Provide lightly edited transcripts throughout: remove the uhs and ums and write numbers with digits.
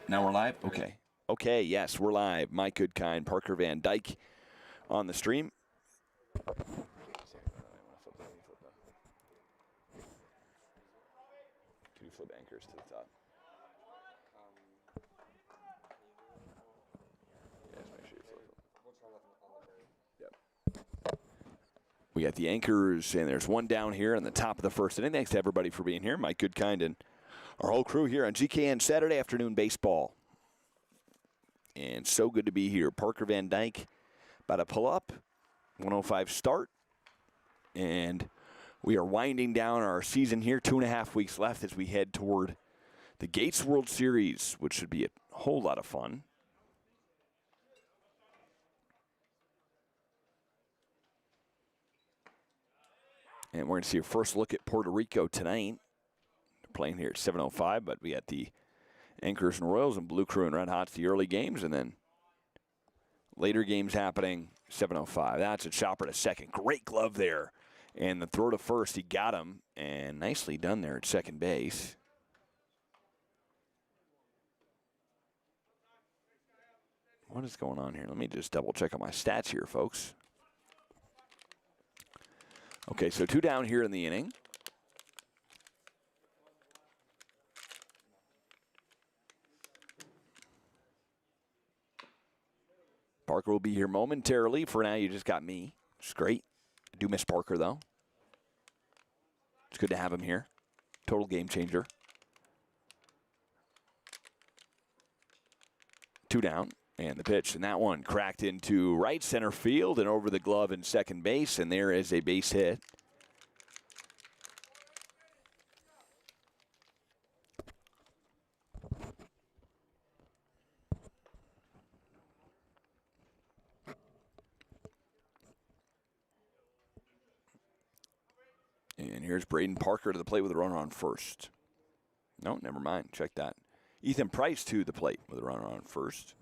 Now we're live? Okay. Okay, yes, we're live. Mike Goodkind, Parker Van Dyke on the stream. Can you flip anchors to the top? Yes, make sure you flip them. Yep. We got the anchors, and there's one down here on the top of the first inning. Thanks to everybody for being here. Mike Goodkind and our whole crew here on GKN Saturday afternoon baseball. And so good to be here. Parker Van Dyke about to pull up. 105 start. And we are winding down our season here. 2.5 weeks left as we head toward the Gates World Series, which should be a whole lot of fun. And we're going to see a first look at Puerto Rico tonight. They're playing here at 7:05, but we got the Anchors and Royals and Blue Crew and Red Hots, the early games, and then later games happening, 7:05. That's a chopper to second. Great glove there. And the throw to first, he got him, and nicely done there at second base. What is going on here? Let me just double check on my stats here, folks. Okay, so 2 down here in the inning. Parker will be here momentarily. For now, you just got me, which is great. I do miss Parker, though. It's good to have him here. Total game changer. 2 down, and the pitch. And that one cracked into right center field and over the glove in second base, and there is a base hit. And here's Braden Parker to the plate with a runner on first. No, never mind. Check that. Ethan Price to the plate with a runner on first.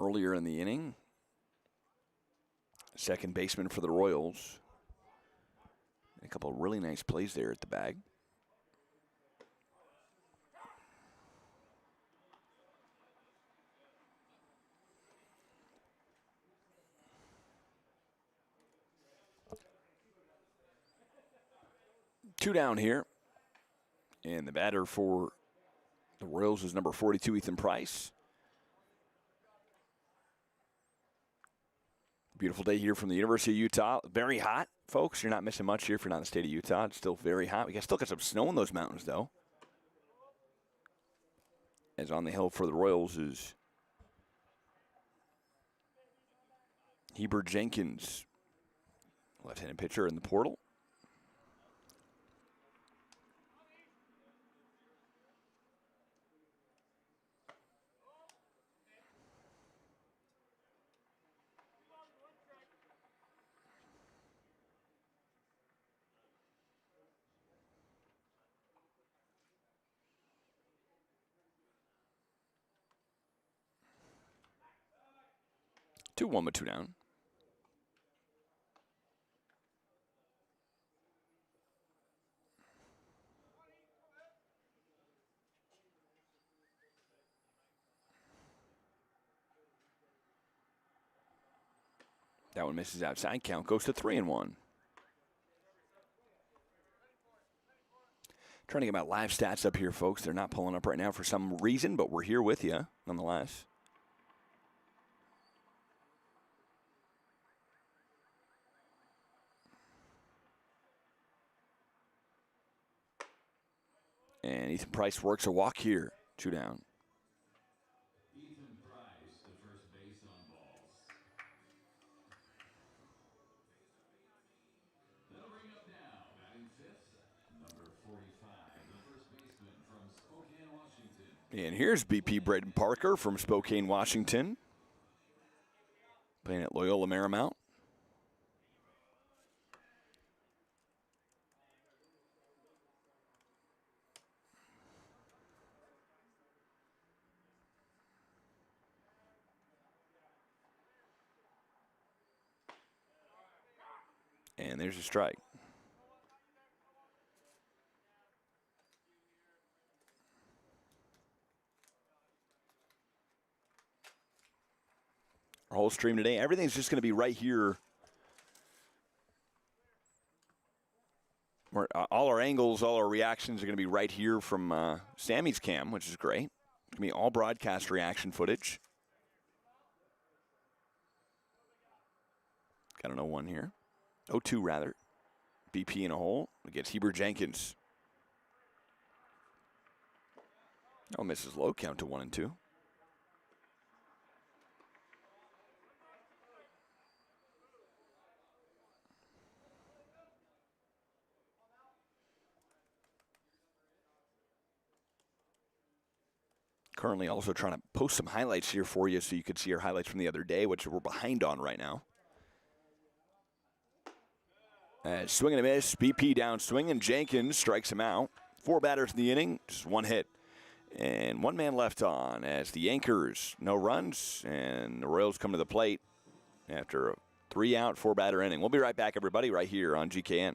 Earlier in the inning, second baseman for the Royals. A couple of really nice plays there at the bag. Two down here. And the batter for the Royals is number 42, Ethan Price. Beautiful day here from the University of Utah. Very hot, folks. You're not missing much here if you're not in the state of Utah. It's still very hot. We still got some snow in those mountains, though. As on the hill for the Royals is Heber Jenkins, left-handed pitcher in the portal. Two, 1 with 2 down. That one misses outside. Count goes to 3-1. Trying to get my live stats up here, folks. They're not pulling up right now for some reason, but we're here with you nonetheless. And Ethan Price works a walk here. 2 down. Ethan Price, the first base on balls. They'll bring up now, batting fifth, number 45, the first baseman from Spokane, Washington. And here's BP Braden Parker from Spokane, Washington. Playing at Loyola Marymount. And there's a strike. Our whole stream today, everything's just going to be right here. All our angles, all our reactions are going to be right here from Sammy's cam, which is great. It's going to be all broadcast reaction footage. Got an 0-1 here. 0-2 rather. BP in a hole against Heber Jenkins. Oh, misses low, count to 1-2. Currently also trying to post some highlights here for you so you could see our highlights from the other day, which we're behind on right now. Swing and a miss. BP down swinging. Jenkins strikes him out. 4 batters in the inning, just 1 hit. And 1 man left on as the Anchors, no runs, and the Royals come to the plate after a 3-out, 4-batter inning. We'll be right back, everybody, right here on GKN.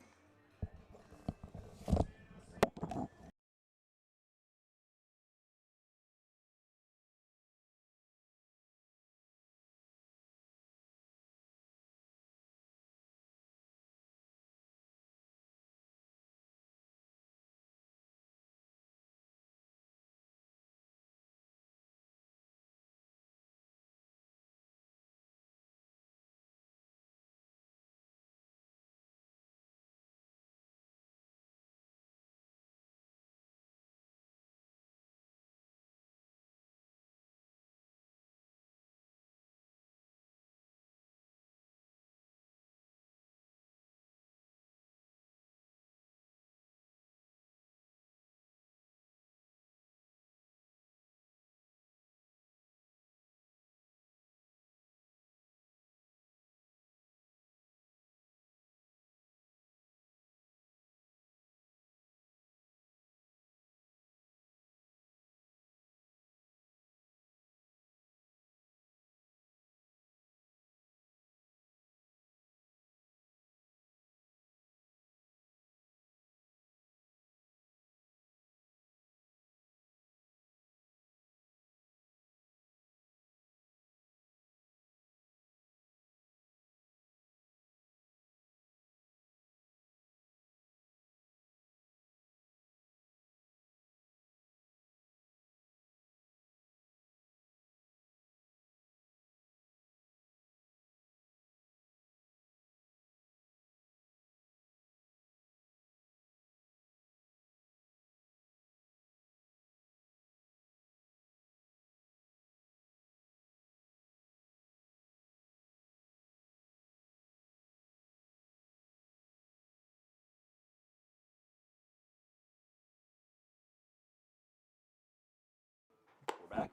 We're back.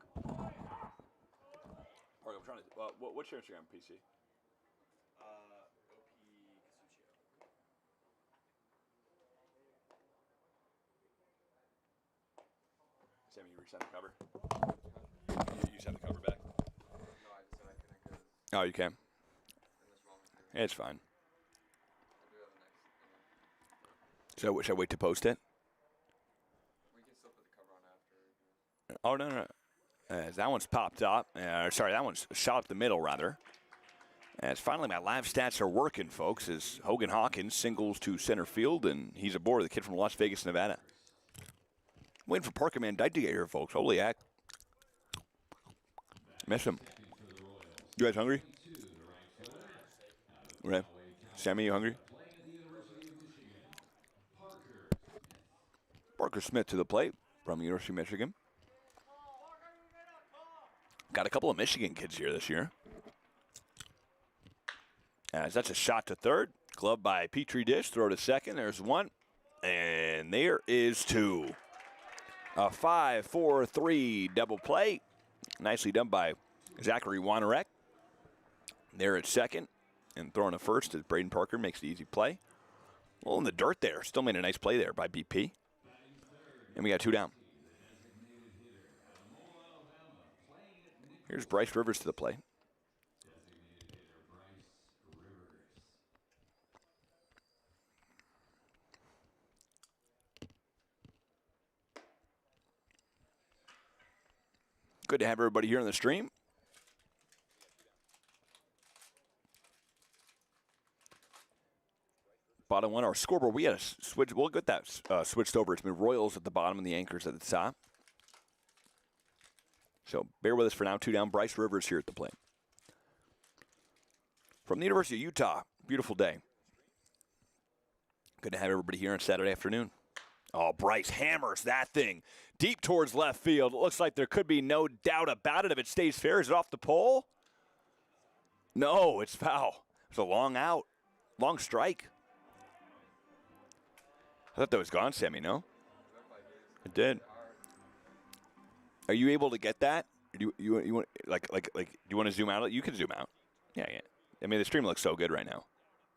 I'm trying to. What's your Instagram, PC? OP Casuccio. Sammy, you reset the cover. You set the cover back. No, I just said I couldn't because Oh, you can. in this moment here. It's fine. I'll do that the next. So should I wait to post it? We can still put the cover on after. Oh no. That one's popped up. Sorry, that one's shot up the middle rather. As finally my live stats are working, folks. As Hogan Hawkins singles to center field, and he's aboard, the kid from Las Vegas, Nevada. Waiting for Parker Van Dyke to get here, folks. Holy heck. Miss him. You guys hungry? Okay. Sammy, you hungry? Parker Smith to the plate from the University of Michigan. Got a couple of Michigan kids here this year. As that's a shot to third. Glove by Petri Dish. Throw to second. There's 1. And there is 2. A 5-4-3 double play. Nicely done by Zachary Wanarek. There at second. And throwing to first as Braden Parker makes the easy play. A little in the dirt there. Still made a nice play there by BP. And we got 2 down. Here's Bryce Rivers to the plate. Good to have everybody here on the stream. Bottom one, our scoreboard. We had a switch. We'll get that switched over. It's been Royals at the bottom and the Anchors at the top. So bear with us for now. 2 down. Bryce Rivers here at the plate. From the University of Utah. Beautiful day. Good to have everybody here on Saturday afternoon. Oh, Bryce hammers that thing deep towards left field. It looks like there could be no doubt about it if it stays fair. Is it off the pole? No, it's foul. It's a long out. Long strike. I thought that was gone, Sammy, no? It did. Are you able to get that? Do you want like do you want to zoom out? You can zoom out. Yeah. I mean, the stream looks so good right now.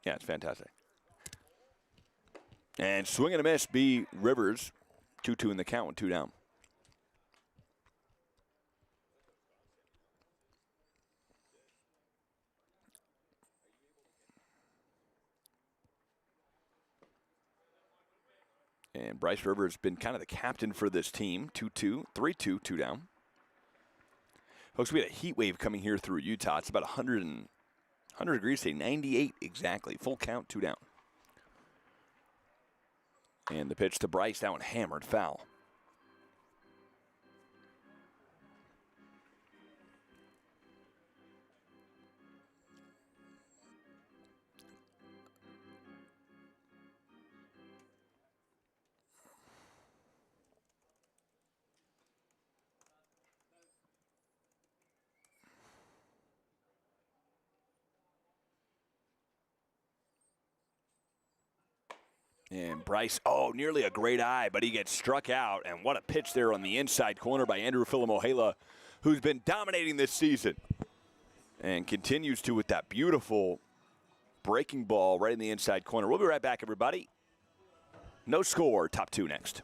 Yeah, it's fantastic. And swing and a miss, B. Rivers. 2-2 in the count with 2 down. And Bryce Rivers has been kind of the captain for this team. 2-2, 3-2, 2 down. Folks, we had a heat wave coming here through Utah. It's about 100 degrees today, 98 exactly. Full count, 2 down. And the pitch to Bryce, that one hammered, foul. And Bryce, nearly a great eye, but he gets struck out. And what a pitch there on the inside corner by Andrew Philomohela, who's been dominating this season. And continues to with that beautiful breaking ball right in the inside corner. We'll be right back, everybody. No score, top 2 next.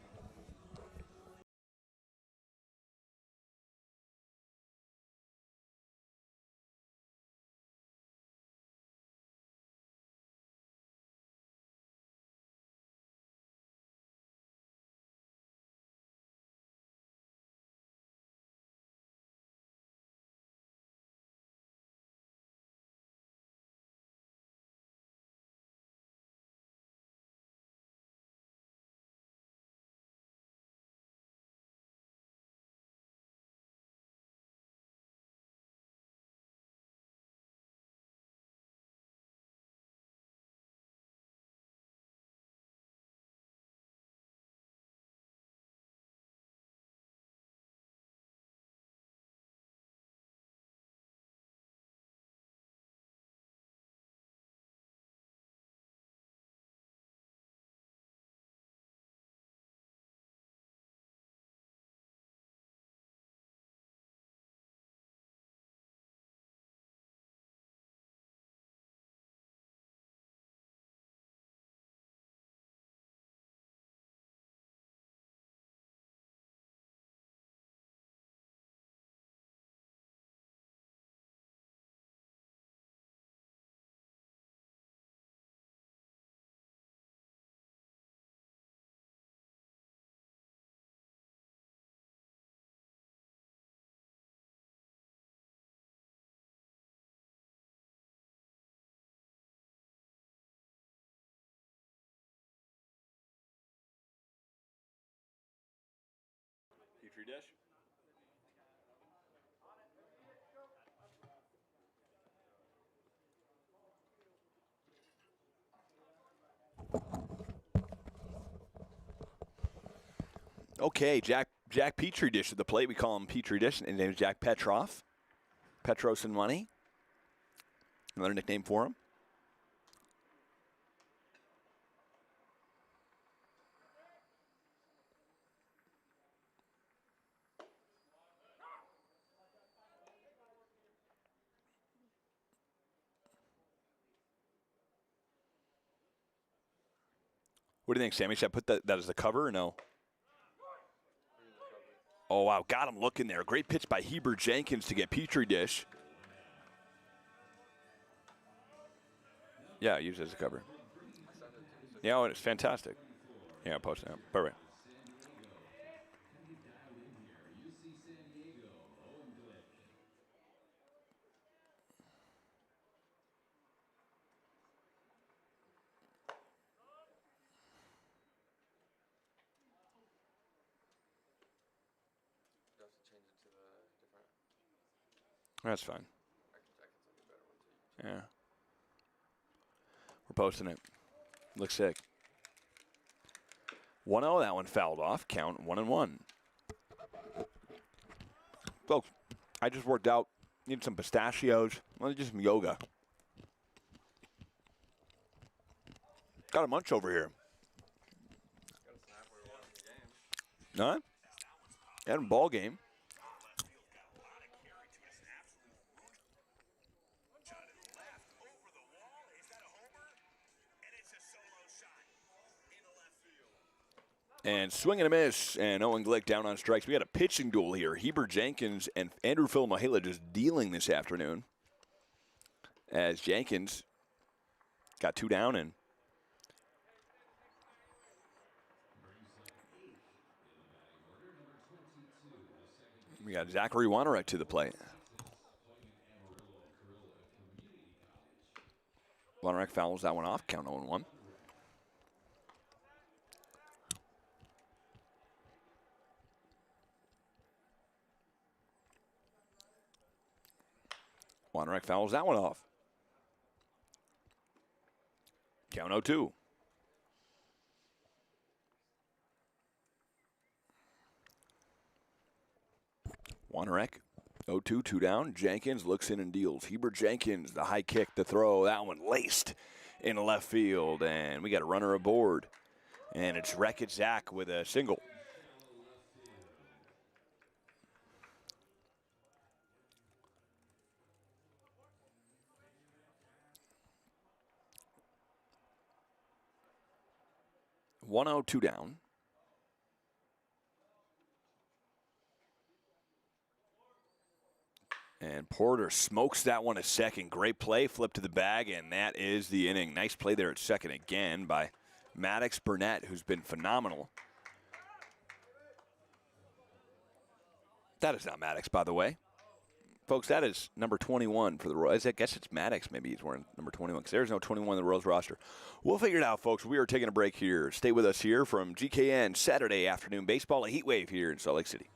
Petri dish. Okay, Jack Petri dish at the plate. We call him Petri dish. His name is Jack Petrov. Petros and money. Another nickname for him. What do you think, Sammy? Should I put that as the cover or no? Oh, wow. Got him looking there. Great pitch by Heber Jenkins to get Petri dish. Yeah, use it as a cover. Yeah, it's fantastic. Yeah, I'll post it out. Perfect. That's fine. I can take a better one too. Yeah. We're posting it. Looks sick. 1-0, that one fouled off. Count 1-1. Folks, I just worked out. Need some pistachios. Let me do some yoga. Got a munch over here. Got a snap where we're watching the game. Huh? Had a ball game. And swing and a miss, and Owen Glick down on strikes. We got a pitching duel here. Heber Jenkins and Andrew Phil Mahela just dealing this afternoon. As Jenkins got 2 down, and we got Zachary Wanarek to the plate. Wanarek fouls that one off. Count 0-1. Wanarek fouls that one off. Count 0-2. Wanarek, 0-2, 2 down. Jenkins looks in and deals. Heber Jenkins, the high kick, the throw. That one laced in left field. And we got a runner aboard. And it's Wreck-It Zach with a single. One out, 2 down. And Porter smokes that one a second. Great play, flip to the bag, and that is the inning. Nice play there at second again by Maddox Burnett, who's been phenomenal. That is not Maddox, by the way. Folks, that is number 21 for the Royals. I guess it's Maddox. Maybe he's wearing number 21 because there's no 21 in the Royals roster. We'll figure it out, folks. We are taking a break here. Stay with us here from GKN Saturday afternoon baseball, a heat wave here in Salt Lake City.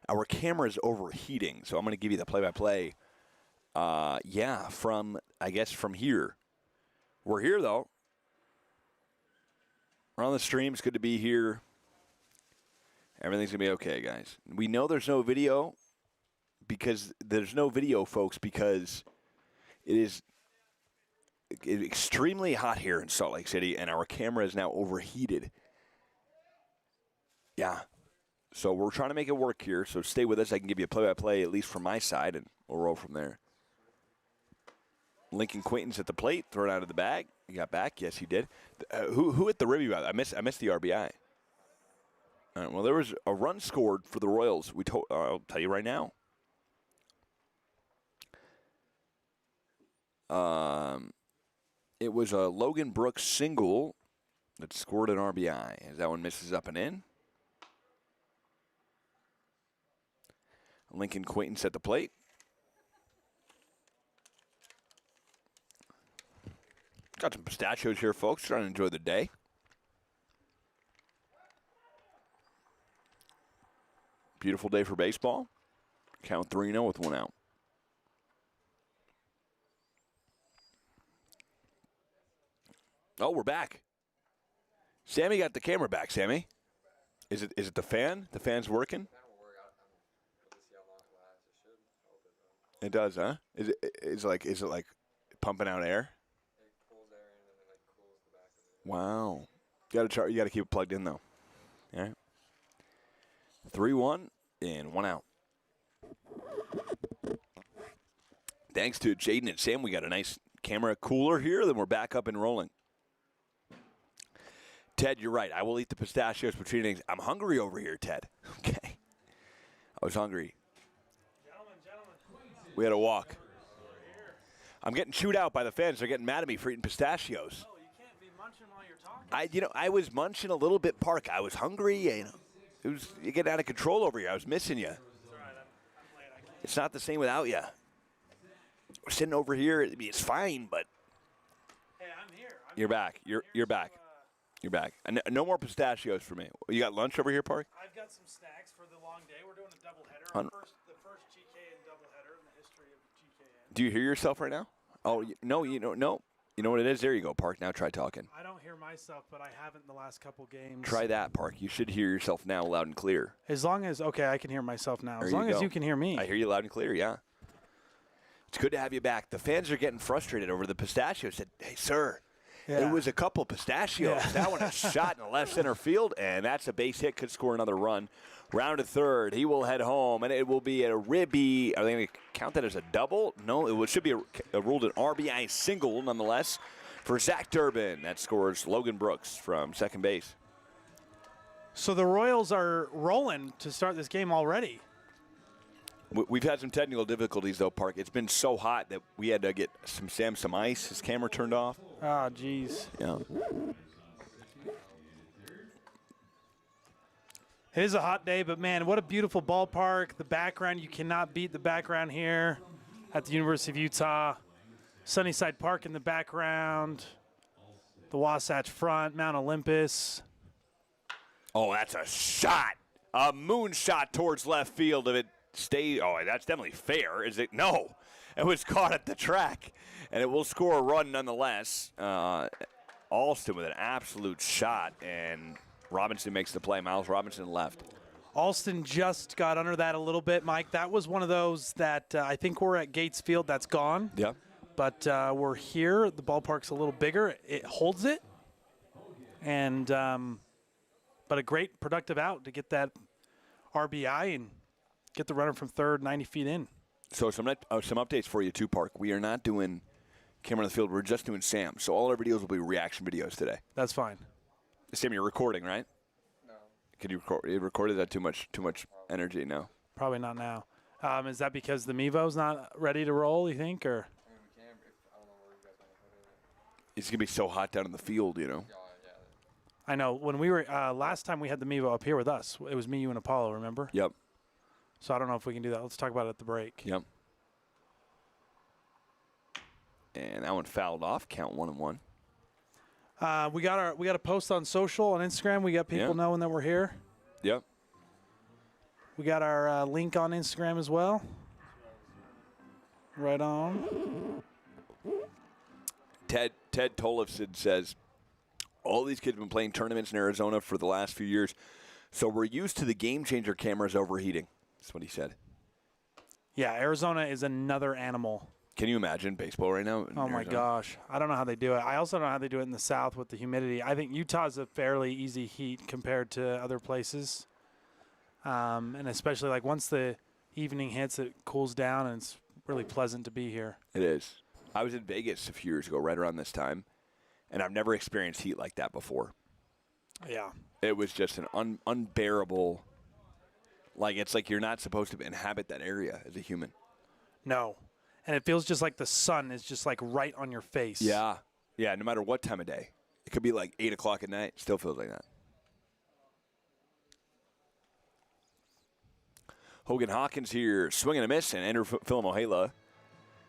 our camera is overheating, so I'm going to give you the play-by-play. From here. We're here, though. We're on the stream. It's good to be here. Everything's going to be okay, guys. We know there's no video folks, because it is extremely hot here in Salt Lake City, and our camera is now overheated. Yeah. So we're trying to make it work here, so stay with us. I can give you a play-by-play, at least from my side, and we'll roll from there. Lincoln Quaintance at the plate, throw it out of the bag. He got back. Yes, he did. Who hit the ribby? I missed the RBI. All right, well, there was a run scored for the Royals. I'll tell you right now. It was a Logan Brooks single that scored an RBI. As that one misses up and in. Lincoln Quaintance at the plate. Got some pistachios here, folks. Trying to enjoy the day. Beautiful day for baseball. Count 3-0 with one out. Oh, we're back. Sammy got the camera back, Sammy. Is it the fan? The fan's working? It does, huh? Is it like pumping out air? Wow. You got to keep it plugged in, though. All right. 3-1 and one out. Thanks to Jaden and Sam, we got a nice camera cooler here. Then we're back up and rolling. Ted, you're right. I will eat the pistachios between innings. I'm hungry over here, Ted. Okay. I was hungry. Gentlemen. We had a walk. I'm getting chewed out by the fans. They're getting mad at me for eating pistachios. I was munching a little bit, Park. I was hungry. You're getting out of control over here. I was missing you. It's all right. I'm late. It's not the same without you. We're sitting over here. It's fine, but. Hey, I'm here. You're back. You're back. You're back. No more pistachios for me. You got lunch over here, Park? I've got some snacks for the long day. We're doing a doubleheader. The first GKN doubleheader in the history of GKN. Do you hear yourself right now? Oh, no. You know what it is? There you go, Park. Now try talking. I don't hear myself, but I haven't in the last couple games. Try that, Park. You should hear yourself now loud and clear. As long as, I can hear myself now. As long as you can hear me. I hear you loud and clear, yeah. It's good to have you back. The fans are getting frustrated over the pistachios. Said, hey, sir, it was a couple pistachios. Yeah. That one is shot in the left center field, and that's a base hit. Could score another run. Round to third. He will head home, and it will be a ribby. Are they going to count that as a double? No, it should be ruled an RBI single, nonetheless, for Zach Durbin. That scores Logan Brooks from second base. So the Royals are rolling to start this game already. We've had some technical difficulties, though, Park. It's been so hot that we had to get some ice. His camera turned off. Ah, jeez. Yeah. It is a hot day, but, man, what a beautiful ballpark. The background, you cannot beat the background here at the University of Utah. Sunnyside Park in the background. The Wasatch Front, Mount Olympus. Oh, that's a shot. A moonshot towards left field. If it stayed, that's definitely fair. Is it? No. It was caught at the track, and it will score a run nonetheless. Alston with an absolute shot, and Robinson makes the play. Miles Robinson left. Alston just got under that a little bit, Mike. That was one of those that I think we're at Gates Field. That's gone. Yeah. But we're here. The ballpark's a little bigger. It holds it. And but a great productive out to get that RBI and get the runner from third 90 feet in. So some updates for you, too, Park. We are not doing camera on the field. We're just doing Sam. So all our videos will be reaction videos today. That's fine. Sam, you're recording, right? No. Can you record? You recorded that too much energy? No. Probably not now. Is that because the Mevo's not ready to roll, you think, or? I mean, we can. I don't know where you guys want to put it. It's gonna be so hot down in the field, you know. Yeah. I know. When we were last time, we had the Mevo up here with us. It was me, you, and Apollo. Remember? Yep. So I don't know if we can do that. Let's talk about it at the break. Yep. And that one fouled off. Count 1-1. We got a post on social on Instagram. We got people knowing that we're here. Yep. We got our link on Instagram as well. Right on. Ted Tollefson says, all these kids have been playing tournaments in Arizona for the last few years, so we're used to the game changer cameras overheating. That's what he said. Yeah, Arizona is another animal. Can you imagine baseball right now? Oh, my gosh. I don't know how they do it. I also don't know how they do it in the South with the humidity. I think Utah's a fairly easy heat compared to other places. And especially, like, once the evening hits, it cools down, and it's really pleasant to be here. It is. I was in Vegas a few years ago, right around this time, and I've never experienced heat like that before. Yeah. It was just an unbearable, like, it's like you're not supposed to inhabit that area as a human. No. And it feels just like the sun is just, like, right on your face. Yeah. Yeah, no matter what time of day. It could be like 8 o'clock at night. Still feels like that. Hogan Hawkins here, swing and a miss, and Andrew Philomohela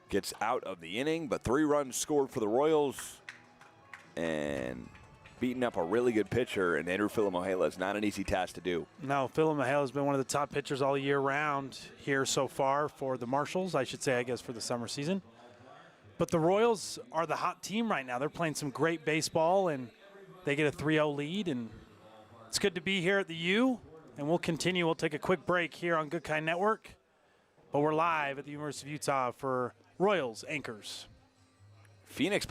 gets out of the inning, but 3 runs scored for the Royals and beating up a really good pitcher, and Andrew Philomohela is not an easy task to do. No, Philomohela has been one of the top pitchers all year round here so far for the Marshals, I should say, I guess, for the summer season. But the Royals are the hot team right now. They're playing some great baseball, and they get a 3-0 lead, and it's good to be here at the U, and we'll continue. We'll take a quick break here on Good Kind Network, but we're live at the University of Utah for Royals Anchors. Phoenix.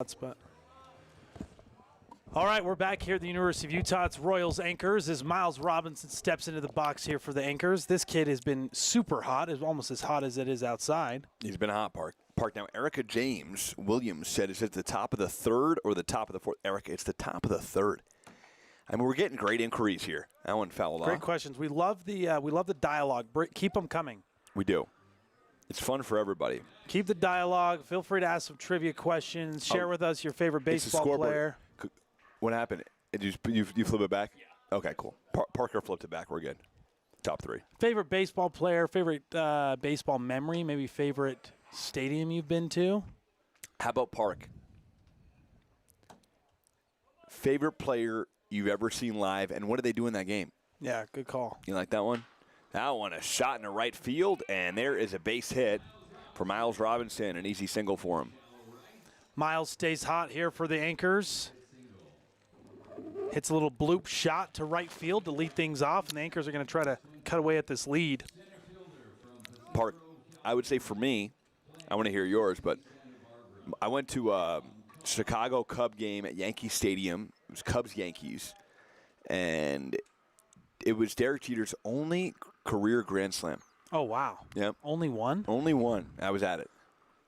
Spot. All right, we're back here at the University of Utah. It's Royals Anchors as Miles Robinson steps into the box here for the Anchors. This kid has been super hot, is almost as hot as it is outside. He's been a hot park. Now, Erica James Williams said, is it the top of the third or the top of the fourth? Erica, it's the top of the third. I mean, we're getting great inquiries here. That one fouled off. Great questions. We love the dialogue. Keep them coming. We do. It's fun for everybody. Keep the dialogue. Feel free to ask some trivia questions. Share with us your favorite baseball player. What happened? Did you flip it back? Yeah. Okay, cool. Parker flipped it back. We're good. Top 3. Favorite baseball player, favorite baseball memory, maybe favorite stadium you've been to? How about Park? Favorite player you've ever seen live, and what did they do in that game? Yeah, good call. You like that one? That one, a shot in the right field, and there is a base hit for Miles Robinson, an easy single for him. Miles stays hot here for the Anchors. Hits a little bloop shot to right field to lead things off, and the Anchors are going to try to cut away at this lead. Park, I would say for me, I want to hear yours, but I went to a Chicago Cub game at Yankee Stadium. It was Cubs-Yankees, and it was Derek Jeter's only career Grand Slam. Oh, wow. Yep. Only one? Only one. I was at it.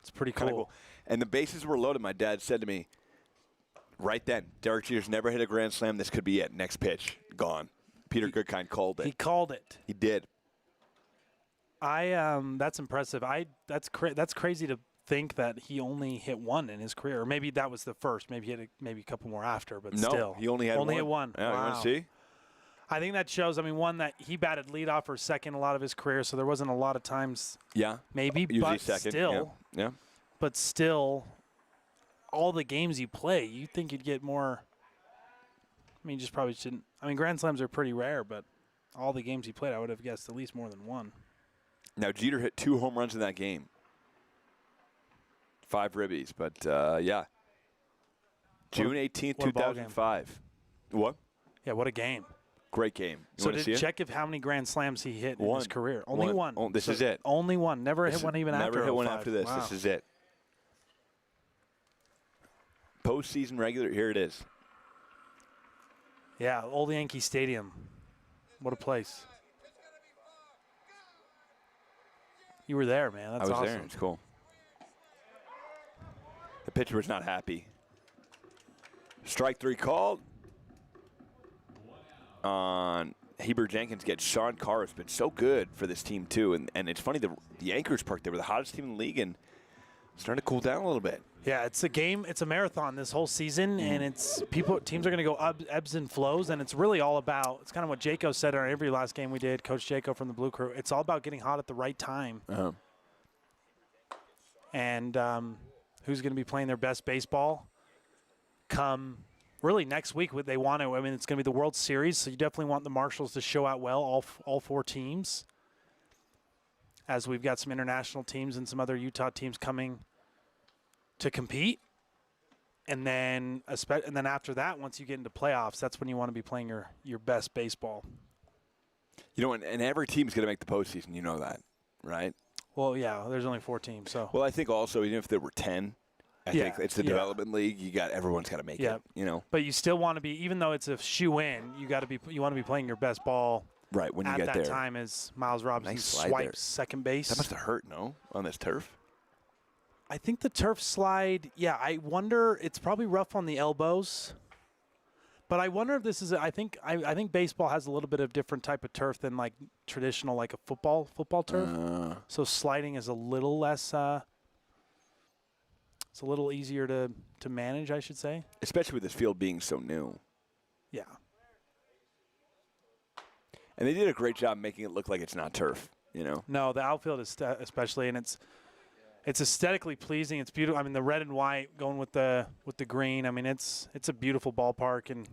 It's pretty Kinda cool. And the bases were loaded. My dad said to me, right then, Derek Jeter's never hit a Grand Slam. This could be it. Next pitch, gone. Peter Goodkind called it. He called it. He did. That's impressive. That's crazy to think that he only hit one in his career. Or maybe that was the first. Maybe he hit maybe a couple more after, but No, still. he only had one. hit one. Yeah, you want Wow. to see? I think that shows, one, that he batted leadoff or second a lot of his career, so there wasn't a lot of times Yeah. maybe, Usually but second. still. Yeah. But still, all the games you play, you think you'd get more. You just probably shouldn't. Grand slams are pretty rare, but all the games he played, I would have guessed at least more than one. Now, Jeter hit 2 home runs in that game. 5 ribbies, but yeah. June 18th, what a ball game. 2005. What? Yeah, what a game. Great game. You So want to see did it? check how many grand slams he hit in One. his career. Only One. one. Oh, this So is it. Only one. Never hit one even after. Never hit one 05. after this. Wow. This is it. Postseason regular. Here it is. Yeah, old Yankee Stadium. What a place. You were there, man. That's I was awesome. there. It's cool. The pitcher was not happy. Strike 3 called on Heber Jenkins. Gets Sean Carr has been so good for this team too, and it's funny the Anchors Park, they were the hottest team in the league and starting to cool down a little bit. Yeah, it's a game. It's a marathon this whole season, and teams are going to go ebbs and flows, and it's really all about. It's kind of what Jaco said on every last game we did. Coach Jaco from the Blue Crew. It's all about getting hot at the right time, and who's going to be playing their best baseball come really next week. What they want to. It's going to be the World Series, so you definitely want the Marshals to show out well. All 4 teams, as we've got some international teams and some other Utah teams coming to compete, and then after that, once you get into playoffs, that's when you want to be playing your best baseball. You know, and every team's going to make the postseason. You know that, right? Well, yeah, there's only 4 teams, so. Well, I think also even if there were 10, I think it's the development league. Everyone's got to make it. You know, but you still want to be, even though it's a shoe-in, you want to be playing your best ball. Right when you at get there. At that time, as Miles Robinson Nice slide swipes there. second base. That must have hurt, no, on this turf. I think the turf slide, I wonder, it's probably rough on the elbows. But I wonder if this is, I think baseball has a little bit of different type of turf than like traditional, like a football turf. So sliding is a little less, it's a little easier to manage, I should say. Especially with this field being so new. Yeah. And they did a great job making it look like it's not turf, you know. No, the outfield is especially, and it's aesthetically pleasing. It's beautiful. The red and white going with the green. it's a beautiful ballpark, and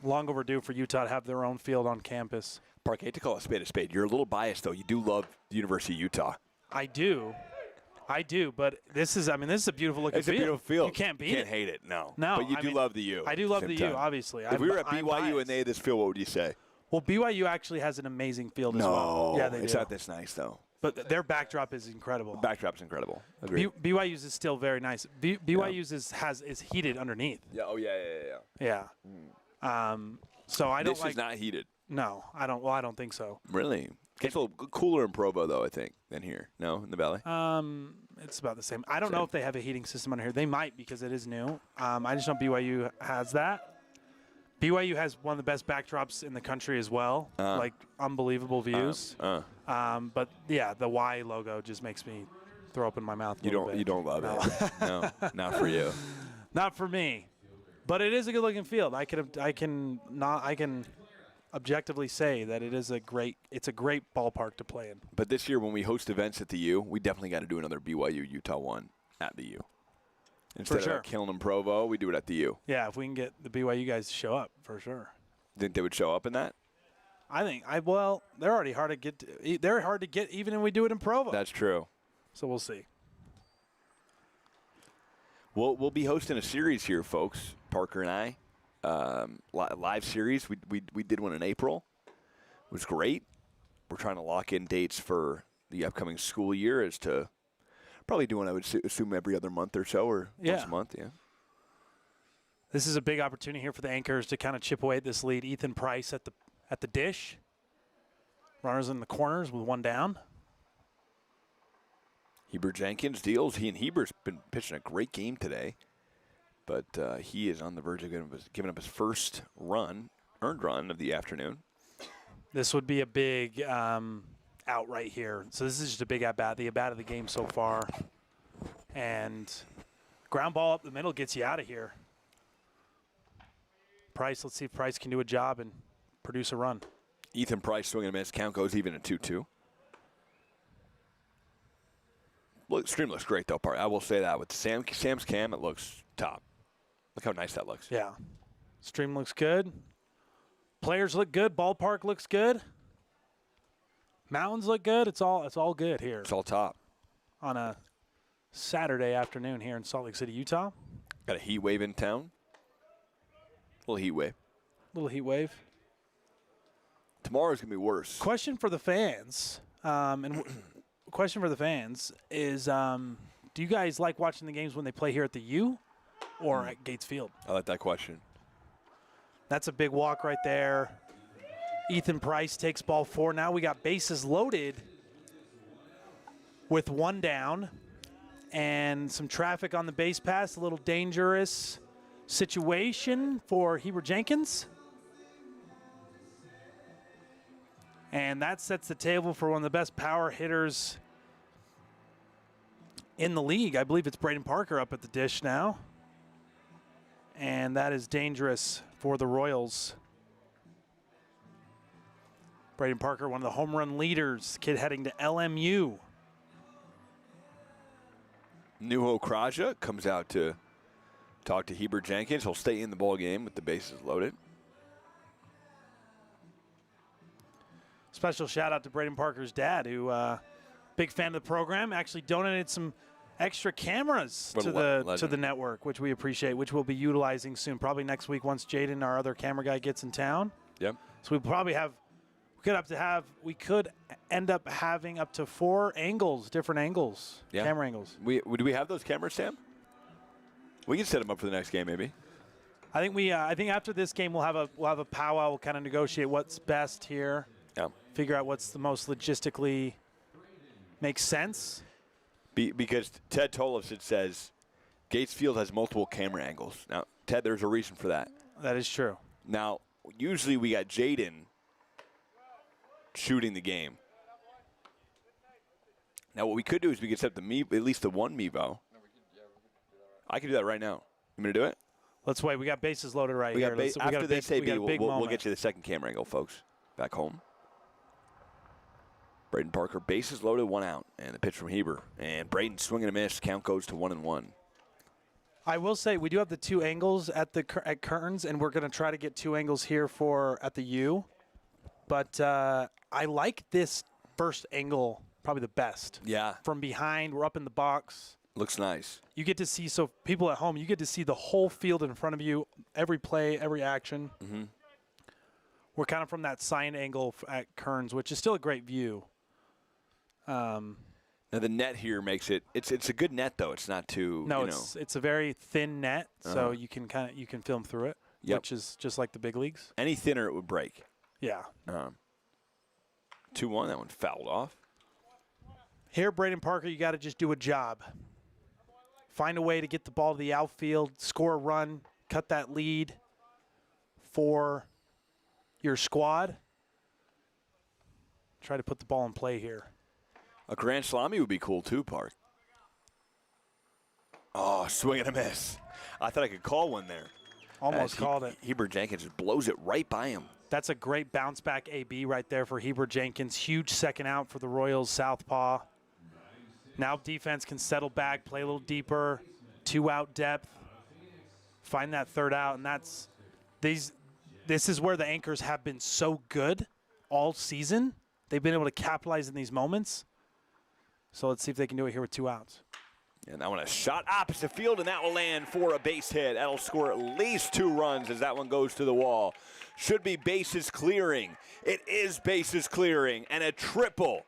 long overdue for Utah to have their own field on campus. Park, I hate to call a spade. You're a little biased, though. You do love the University of Utah. I do, but this is a beautiful looking field. It's a beautiful field. You can't beat You can't hate it, no. No, But you do love the U. I do love at the same U, time. obviously. If we were at I'm BYU and biased. they had this field, what would you say? Well, BYU actually has an amazing field as well. No, Yeah, they it's do. not this nice, though. But their backdrop is incredible. Backdrop's incredible. Agreed. BYU's is still very nice. BYU's is heated underneath. Yeah. Oh, yeah. Yeah. So I don't This like. is not heated. No, I don't. Well, I don't think so. Really? It's a little cooler in Provo, though, I think, than here. No, in the Valley? It's about the same. I don't know if they have a heating system under here. They might because it is new. I just know BYU has that. BYU has one of the best backdrops in the country as well, like unbelievable views. But yeah, the Y logo just makes me throw up in my mouth. You don't love it. No, not for you. Not for me. But it is a good looking field. I can objectively say that it's a great ballpark to play in. But this year, when we host events at the U, we definitely got to do another BYU Utah one at the U. Instead sure. of Killen Provo, we do it at the U. Yeah, if we can get the BYU guys to show up, for sure. Think they would show up in that? They're already hard to get. They're hard to get even when we do it in Provo. That's true. So we'll see. We'll be hosting a series here, folks. Parker and I, live series. We did one in April. It was great. We're trying to lock in dates for the upcoming school year as to probably do one, I would assume, every other month or so, or once a month. Yeah. This is a big opportunity here for the Anchors to kind of chip away at this lead. Ethan Price at the dish. Runners in the corners with one down. Heber Jenkins deals. He and Heber's been pitching a great game today, but he is on the verge of giving up his first earned run of the afternoon. This would be a big out right here. So this is just a big at-bat. The at-bat of the game so far. And ground ball up the middle gets you out of here. Price, let's see if Price can do a job and produce a run. Ethan Price swinging a miss. Count goes even at 2-2. Stream looks great, though, Park. I will say that. With Sam's cam, it looks top. Look how nice that looks. Yeah. Stream looks good. Players look good. Ballpark looks good. Mountains look good. It's all good here It's all top. on a Saturday afternoon here in Salt Lake City, Utah. Got a heat wave in town. Little heat wave. Little heat wave. Tomorrow's going to be worse. Question for the fans, question for the fans is, do you guys like watching the games when they play here at the U or at Gates Field? I like that question. That's a big walk right there. Ethan Price takes ball 4. Now we got bases loaded with 1 down and some traffic on the base pass. A little dangerous situation for Heber Jenkins. And that sets the table for one of the best power hitters in the league. I believe it's Braden Parker up at the dish now. And that is dangerous for the Royals. Braden Parker, one of the home run leaders. Kid heading to LMU. Nuho Kraja comes out to talk to Heber Jenkins. He'll stay in the ball game with the bases loaded. Special shout out to Braden Parker's dad, who big fan of the program, actually donated some extra cameras What a to legend. the network, which we appreciate, which we'll be utilizing soon, probably next week once Jaden, our other camera guy, gets in town. Yep. So we could end up having up to 4 angles, different angles, Yeah. camera angles. Do we have those cameras, Sam? We can set them up for the next game, maybe. I think after this game we'll have a powwow. We'll kind of negotiate what's best here. Yeah. Figure out what's the most logistically makes sense. Because Ted told us, it says Gates Field has multiple camera angles. Now, Ted, there's a reason for that. That is true. Now, usually we got Jaden shooting the game. Now, what we could do is we could set up at least the one Mevo. I can do that right now. You want me to do it? Let's wait. We got bases loaded right We here. got after they say B, big we'll moment. get you the second camera angle, folks. Back home. Braden Parker, bases loaded, 1 out. And the pitch from Heber. And Braden swinging a miss. Count goes to 1-1. I will say we do have the 2 angles at Kearns, and we're going to try to get 2 angles here at the U. But I like this first angle probably the best. Yeah. From behind, we're up in the box. Looks nice. You get to see, so people at home, you get to see the whole field in front of you, every play, every action. Mm-hmm. We're kind of from that sign angle at Kearns, which is still a great view. Now the net here makes it's a good net though. It's not too it's a very thin net, so you can film through it, which is just like the big leagues. Any thinner it would break. Yeah. 2-1, that one fouled off. Here, Braden Parker, you got to just do a job. Find a way to get the ball to the outfield, score a run, cut that lead for your squad. Try to put the ball in play here. A grand salami would be cool too, Park. Oh, swing and a miss. I thought I could call one there. Almost called it. Heber Jenkins just blows it right by him. That's a great bounce back AB right there for Heber Jenkins. Huge second out for the Royals southpaw. Now defense can settle back, play a little deeper, 2-out depth, find that third out, and this is where the Anchors have been so good all season. They've been able to capitalize in these moments. So let's see if they can do it here with 2 outs. And that one a shot opposite field, and that will land for a base hit. That'll score at least 2 runs as that one goes to the wall. Should be bases clearing. It is bases clearing, and a triple.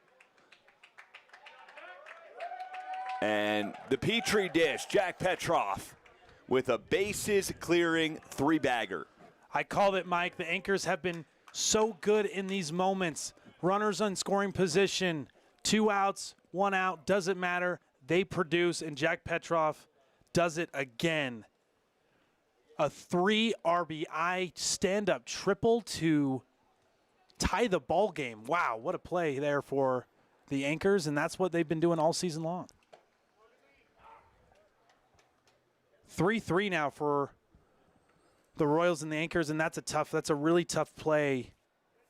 And the Petri dish, Jack Petroff, with a bases clearing 3-bagger. I called it, Mike. The Anchors have been so good in these moments. Runners on scoring position, 2 outs, 1 out, doesn't matter. They produce, and Jack Petroff does it again. A 3 RBI stand-up triple to tie the ball game. Wow, what a play there for the Anchors, and that's what they've been doing all season long. 3-3 now for the Royals and the Anchors, and that's a really tough play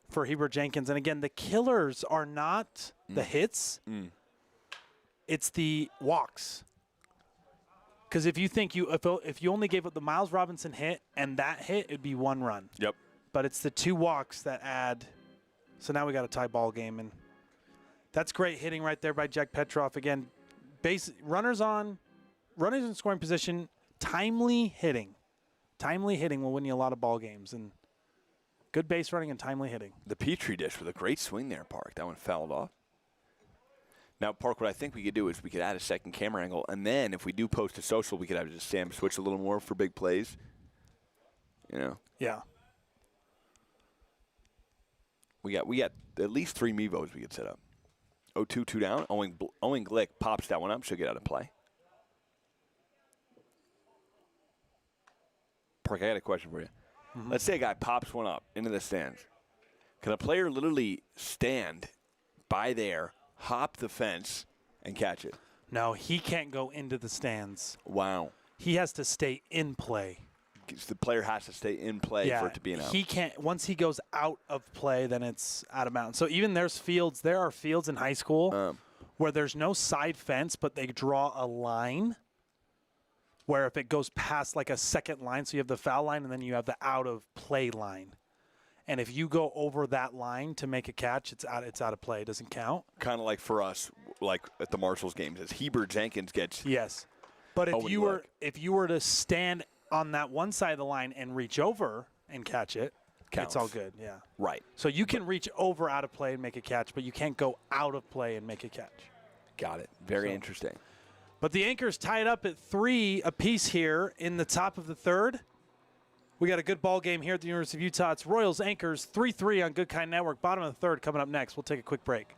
for Heber Jenkins. And again, the killers are not the hits, it's the walks. Because if you think if you only gave up the Miles Robinson hit and that hit, it'd be 1 run. Yep. But it's the 2 walks that add. So now we got a tie ball game, and that's great hitting right there by Jack Petroff. Again, runners in scoring position, timely hitting. Timely hitting will win you a lot of ball games, and good base running and timely hitting. The Petri dish with a great swing there, Park. That one fouled off. Now, Park, what I think we could do is we could add a second camera angle, and then if we do post to social, we could have just Sam switch a little more for big plays. You know? Yeah. We got at least 3 Mevos we could set up. 0-2, 2 down. Owen Glick pops that one up. She'll get out of play. Park, I got a question for you. Let's say a guy pops one up into the stands. Can a player literally stand by there, hop the fence, and catch it? No, he can't go into the stands. Wow. He has to stay in play. The player has to stay in play for it to be an out. He can't. Once he goes out of play, then it's out of bounds. So even there are fields in high school where there's no side fence, but they draw a line where if it goes past like a second line, so you have the foul line and then you have the out of play line. And if you go over that line to make a catch, it's out of play. It doesn't count. Kind of like for us, like at the Marshals games, as Heber Jenkins gets. Yes. But if Owen you were to stand on that one side of the line and reach over and catch it, Counts. it's all good. Yeah. Right. So you can reach over out of play and make a catch, but you can't go out of play and make a catch. Got it. Very interesting. But the Anchors tied up at 3 apiece here in the top of the third. We got a good ball game here at the University of Utah. It's Royals Anchors 3-3 on Good Kind Network. Bottom of the third coming up next. We'll take a quick break.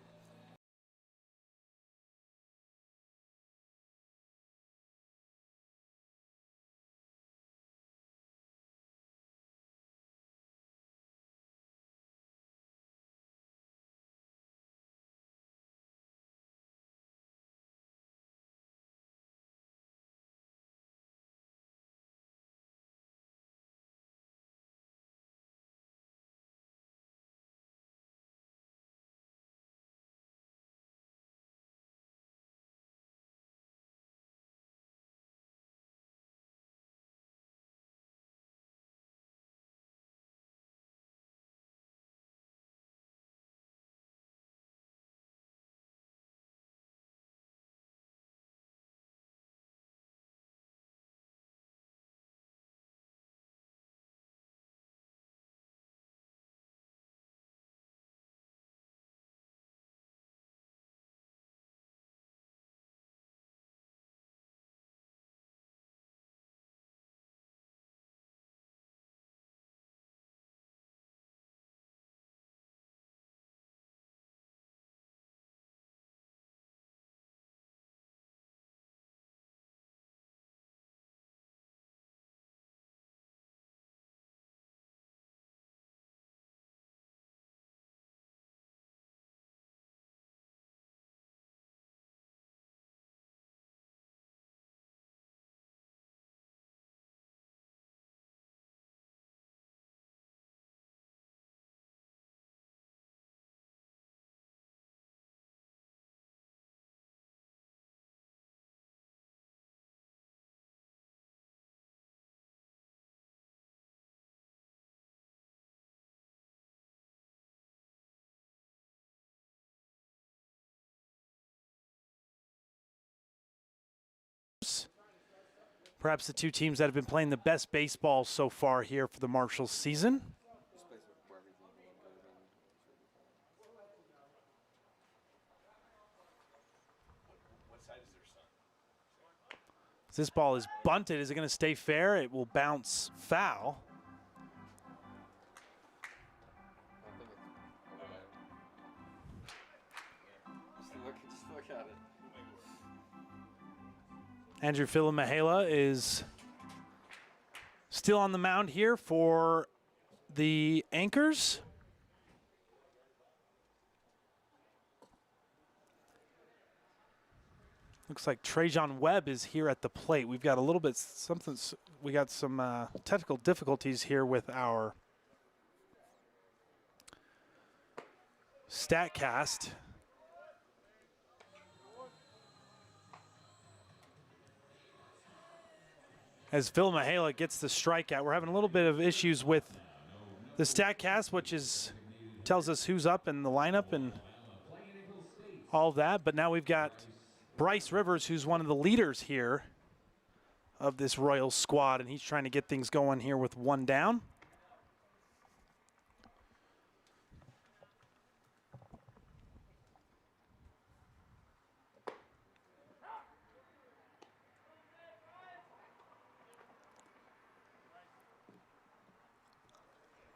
Perhaps the two teams that have been playing the best baseball so far here for the Marshals season. This ball is bunted. Is it going to stay fair? It will bounce foul. Just look at it. Andrew Filamahala is still on the mound here for the Anchors. Looks like Trajan Webb is here at the plate. We've got a little bit something. We got some technical difficulties here with our StatCast. As Phil Mihaela gets the strikeout, we're having a little bit of issues with the StatCast, which tells us who's up in the lineup and all that. But now we've got Bryce Rivers, who's one of the leaders here of this Royals squad, and he's trying to get things going here with one down.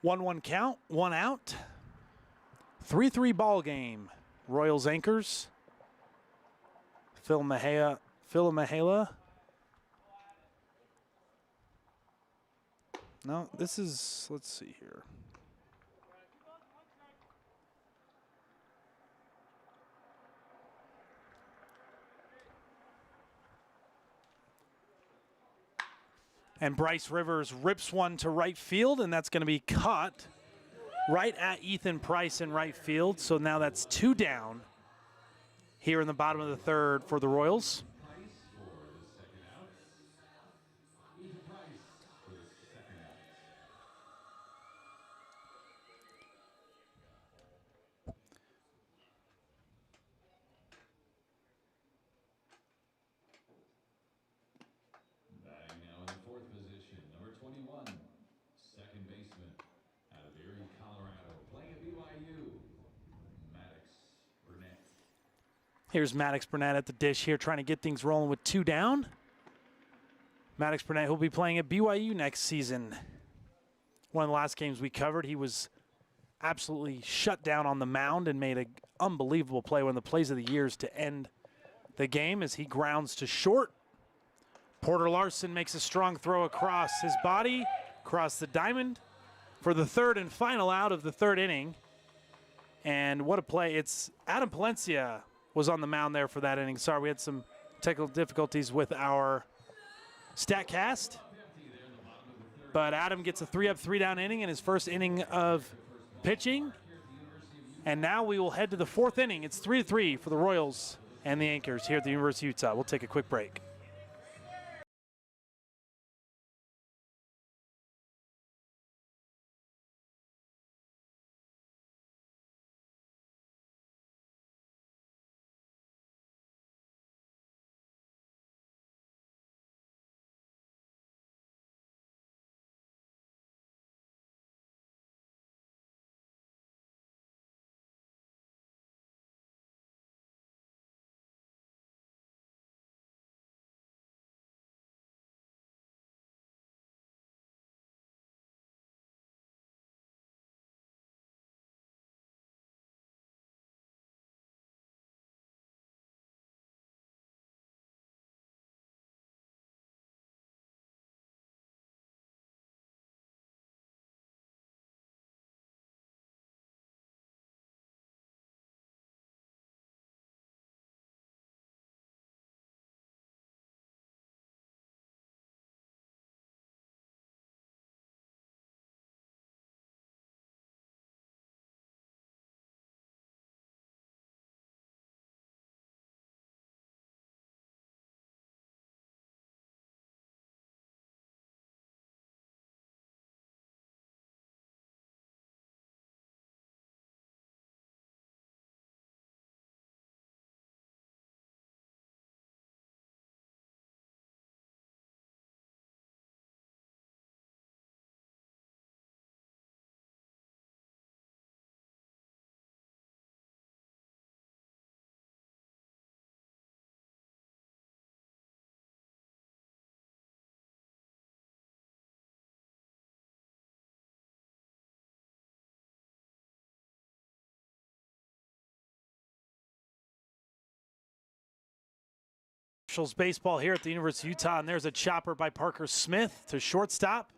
One count, one out. 3-3 ball game. Royals anchors. Phil Mihaela. No, this is, let's see here. And Bryce Rivers rips one to right field, and that's going to be caught right at Ethan Price in right field. So now that's 2 down here in the bottom of the third for the Royals. Here's Maddox Burnett at the dish here, trying to get things rolling with 2 down. Maddox Burnett, who'll be playing at BYU next season. One of the last games we covered, he was absolutely shut down on the mound and made an unbelievable play, one of the plays of the years to end the game as he grounds to short. Porter Larson makes a strong throw across his body, across the diamond for the third and final out of the third inning. And what a play. It's Adam Palencia was on the mound there for that inning. Sorry, we had some technical difficulties with our StatCast. But Adam gets a 3-up, 3-down inning in his first inning of pitching. And now we will head to the 4th inning. It's 3-3 for the Royals and the Anchors here at the University of Utah. We'll take a quick break. Baseball here at the University of Utah, and there's a chopper by Parker Smith to shortstop.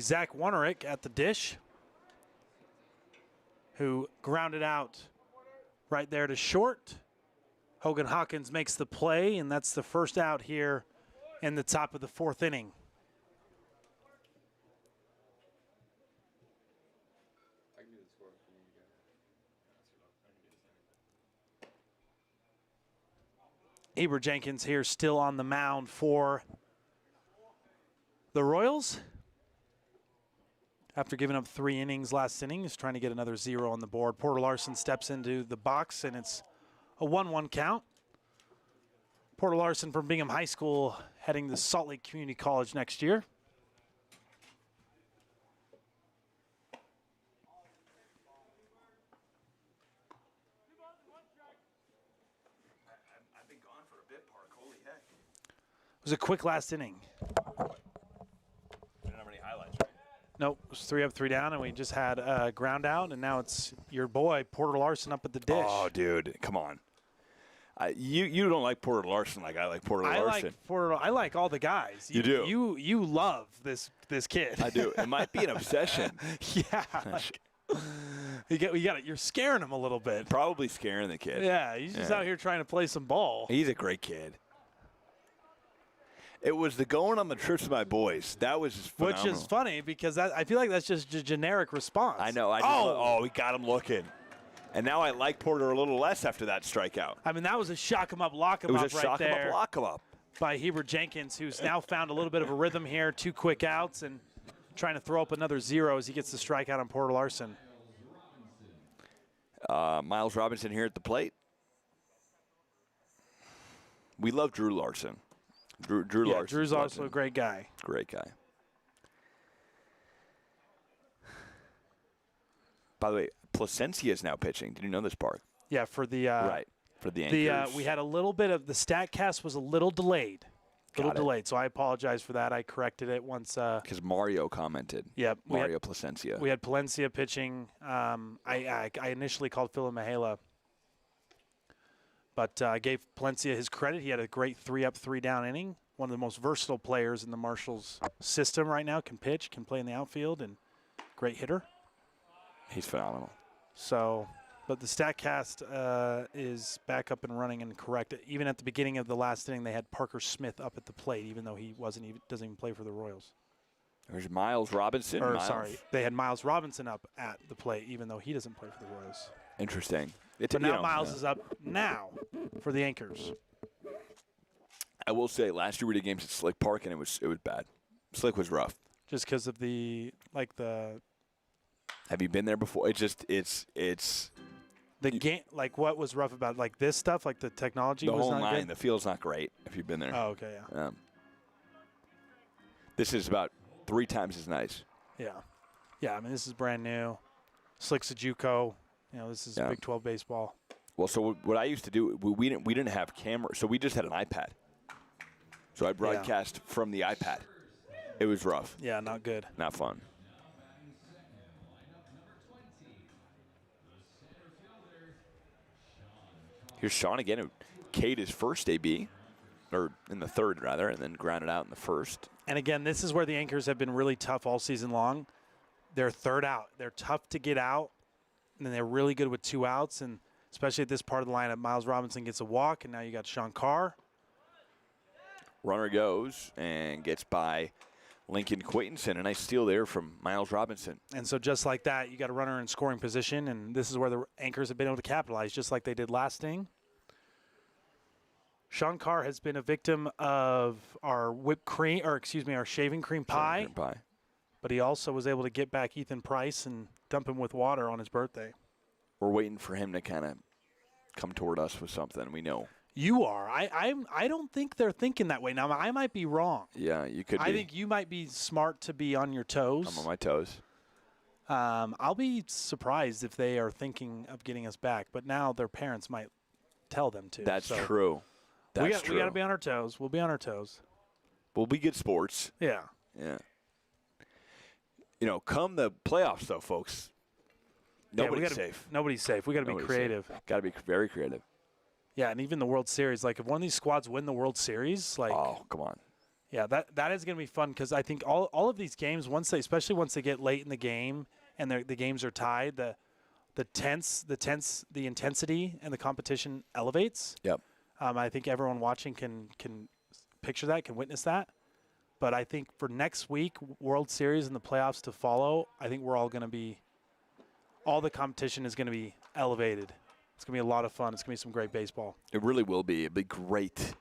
Zach Warnerick at the dish, who grounded out right there to short. Hogan Hawkins makes the play, and that's the first out here in the top of the 4th inning. I can do the score for you guys. Eber Jenkins here still on the mound for the Royals. After giving up 3 innings last inning, he's trying to get another 0 on the board. Porter Larson steps into the box, and it's a 1-1 count. Porter Larson from Bingham High School heading to Salt Lake Community College next year. I've been gone for a bit, Park. Holy heck. It was a quick last inning. We don't have any highlights, right? Nope, it was 3 up, 3 down, and we just had a ground out, and now it's your boy, Porter Larson, up at the dish. Oh, dude, come on. You don't like Porter Larson like I like Porter Larson. I like all the guys. You do. You love this kid. I do. It might be an obsession. Yeah. You're scaring him a little bit. Probably scaring the kid. Yeah, he's just out here trying to play some ball. He's a great kid. It was the going on the trips with my boys. That was just phenomenal. Which is funny because I feel like that's just a generic response. I know. We got him looking. And now I like Porter a little less after that strikeout. I mean, that was a shock him up, lock him up right there. It was a shock him up, lock him up. By Heber Jenkins, who's now found a little bit of a rhythm here. 2 quick outs and trying to throw up another 0 as he gets the strikeout on Porter Larson. Miles Robinson here at the plate. We love Drew Larson. Drew Larson. Drew's also a great guy. Great guy. By the way, Placencia is now pitching. Did you know this, Park? Yeah, for the right for the Anchors. We had a little bit of the StatCast was a little delayed. So I apologize for that. I corrected it once. Because Mario commented. Yep. Mario Placencia. We had Palencia pitching. I initially called Phil Mahela, but I gave Palencia his credit. He had a great 3 up, 3 down inning. One of the most versatile players in the Marshals system right now. Can pitch, can play in the outfield, and great hitter. He's phenomenal. So, but the StatCast is back up and running and correct. Even at the beginning of the last inning, they had Parker Smith up at the plate, even though he doesn't even play for the Royals. There's Miles Robinson. They had Miles Robinson up at the plate, even though he doesn't play for the Royals. Interesting. But now Miles is up now for the Anchors. I will say, last year we did games at Slick Park, and it was bad. Slick was rough. Just because of the. Have you been there before? The game, like what was rough about like this stuff, like the technology. The was whole not line, good? the field's not great if you've been there. Oh, okay, yeah. This is about 3 times as nice. Yeah. I mean, this is brand new. Slick's a JUCO. This is Big 12 baseball. Well, so what I used to do, we didn't have camera, so we just had an iPad. So I broadcast from the iPad. It was rough. Yeah, not good. Not fun. Here's Sean again, who K'd his first AB, or in the 3rd rather, and then grounded out in the 1st. And again, this is where the Anchors have been really tough all season long. They're 3rd out. They're tough to get out, and then they're really good with 2 outs, and especially at this part of the lineup, Miles Robinson gets a walk, and now you got Sean Carr. Runner goes and gets by Lincoln Quatenson. A nice steal there from Miles Robinson. And so just like that, you got a runner in scoring position, and this is where the Anchors have been able to capitalize, just like they did last inning. Sean Carr has been a victim of our our shaving cream pie. But he also was able to get back Ethan Price and dump him with water on his birthday. We're waiting for him to kind of come toward us with something. We know. You are. I don't think they're thinking that way. Now, I might be wrong. Yeah, you could be. I think you might be smart to be on your toes. I'm on my toes. I'll be surprised if they are thinking of getting us back, but now their parents might tell them to. That's true. We got to be on our toes. We'll be on our toes. We'll be good sports. Yeah. Yeah. Come the playoffs, though, folks, nobody's safe. Nobody's safe. We got to be creative. Got to be very creative. Yeah, and even the World Series. Like, if one of these squads win the World Series, like. Oh, come on. Yeah, that is going to be fun because I think all of these games, especially once they get late in the game and the games are tied, the intensity and the competition elevates. Yep. I think everyone watching can picture that, can witness that. But I think for next week, World Series and the playoffs to follow, I think all the competition is going to be elevated. It's going to be a lot of fun. It's going to be some great baseball. It really will be. It'll be great.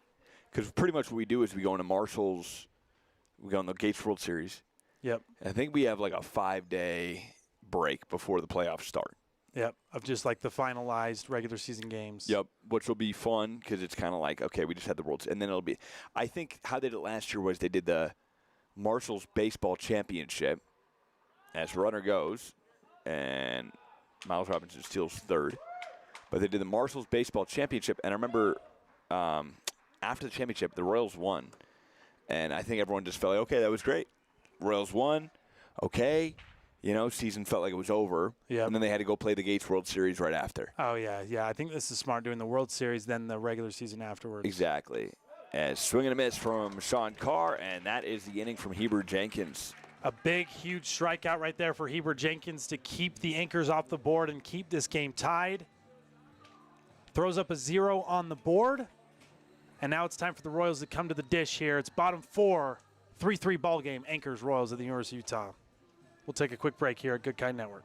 Because pretty much what we do is we go into Marshall's, we go in the Gates World Series. Yep. I think we have like a 5-day break before the playoffs start. Yep, of just like the finalized regular season games. Yep, which will be fun because it's kind of like, okay, we just had the World and then it'll be – I think how they did it last year was they did the Marshall's Baseball Championship as runner goes, and Miles Robinson steals third. But they did the Marshall's Baseball Championship, and I remember after the championship, the Royals won. And I think everyone just felt like, okay, that was great. Royals won. Okay. Season felt like it was over. Yep. And then they had to go play the Gates World Series right after. Oh, yeah. I think this is smart, doing the World Series, then the regular season afterwards. Exactly. As swing and a miss from Sean Carr, and that is the inning from Heber Jenkins. A big, huge strikeout right there for Heber Jenkins to keep the Anchors off the board and keep this game tied. Throws up a 0 on the board. And now it's time for the Royals to come to the dish here. It's bottom 4, 3-3 ball game. Anchors Royals at the University of Utah. We'll take a quick break here at Good Kind Network.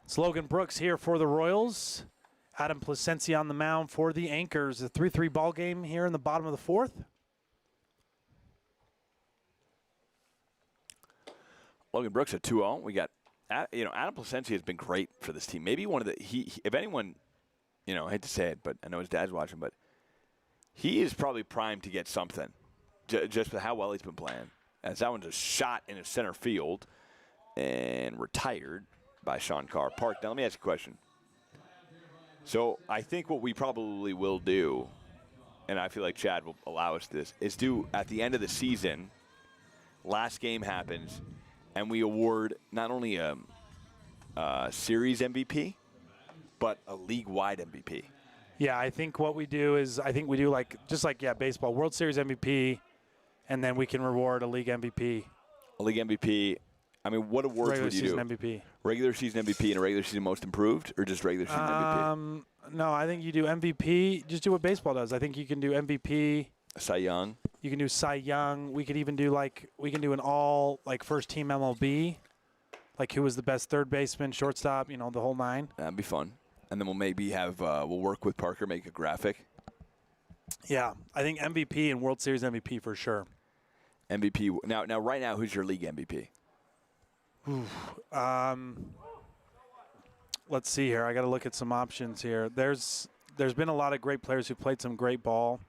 It's Logan Brooks here for the Royals. Adam Placencia on the mound for the Anchors. A 3-3 ball game here in the bottom of the 4th. Logan Brooks at 2-0. We got, Adam Placencia has been great for this team. Maybe one of the, if anyone, I hate to say it, but I know his dad's watching, but he is probably primed to get something just with how well he's been playing. As that one's a shot in his center field and retired by Sean Carr. Park, now let me ask you a question. So I think what we probably will do, and I feel like Chad will allow us this, is do at the end of the season, last game happens, and we award not only a series MVP, but a league-wide MVP. Yeah, I think what we do is we do baseball, World Series MVP, and then we can reward a league MVP. A league MVP. I mean, what awards would you do? Regular season MVP. Regular season MVP and a regular season most improved, or just regular season MVP? No, I think you do MVP. Just do what baseball does. I think you can do MVP. Cy Young. You can do Cy Young. We could even do an all first team MLB, like who was the best third baseman, shortstop, the whole 9. That'd be fun. And then we'll maybe have we'll work with Parker, make a graphic. Yeah, I think MVP and World Series MVP for sure. MVP. Now, right now, who's your league MVP? Let's see here. I got to look at some options here. There's been a lot of great players who played some great ball.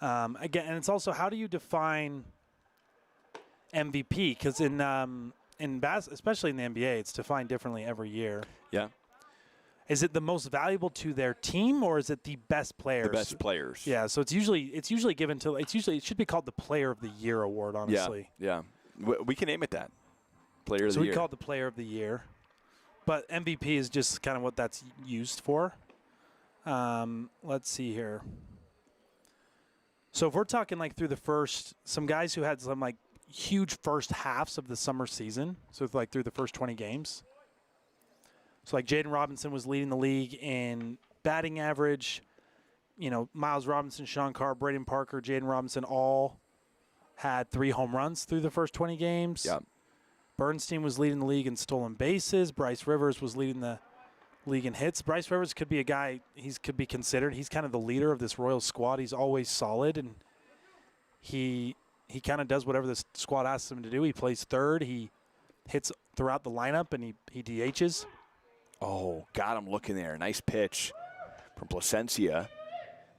Again, and it's also, how do you define MVP? Because especially in the NBA, it's defined differently every year. Yeah. Is it the most valuable to their team, or is it the best players? The best players. Yeah. So it's usually given to. It should be called the Player of the Year award. Honestly. Yeah. We can name it that. Player of So the we year. call it the player of the year. But MVP is just kind of what that's used for. Let's see here. So if we're talking like through the first, some guys who had some like huge first halves of the summer season, so like through the first 20 games. So like Jaden Robinson was leading the league in batting average. You know, Miles Robinson, Sean Carr, Braden Parker, Jaden Robinson all had 3 home runs through the first 20 games. Yep. Bernstein was leading the league in stolen bases. Bryce Rivers was leading the league in hits. Bryce Rivers could be a guy, could be considered. He's kind of the leader of this Royals squad. He's always solid, and he kind of does whatever this squad asks him to do. He plays third. He hits throughout the lineup, and he DHs. Oh, got him looking there. Nice pitch from Placencia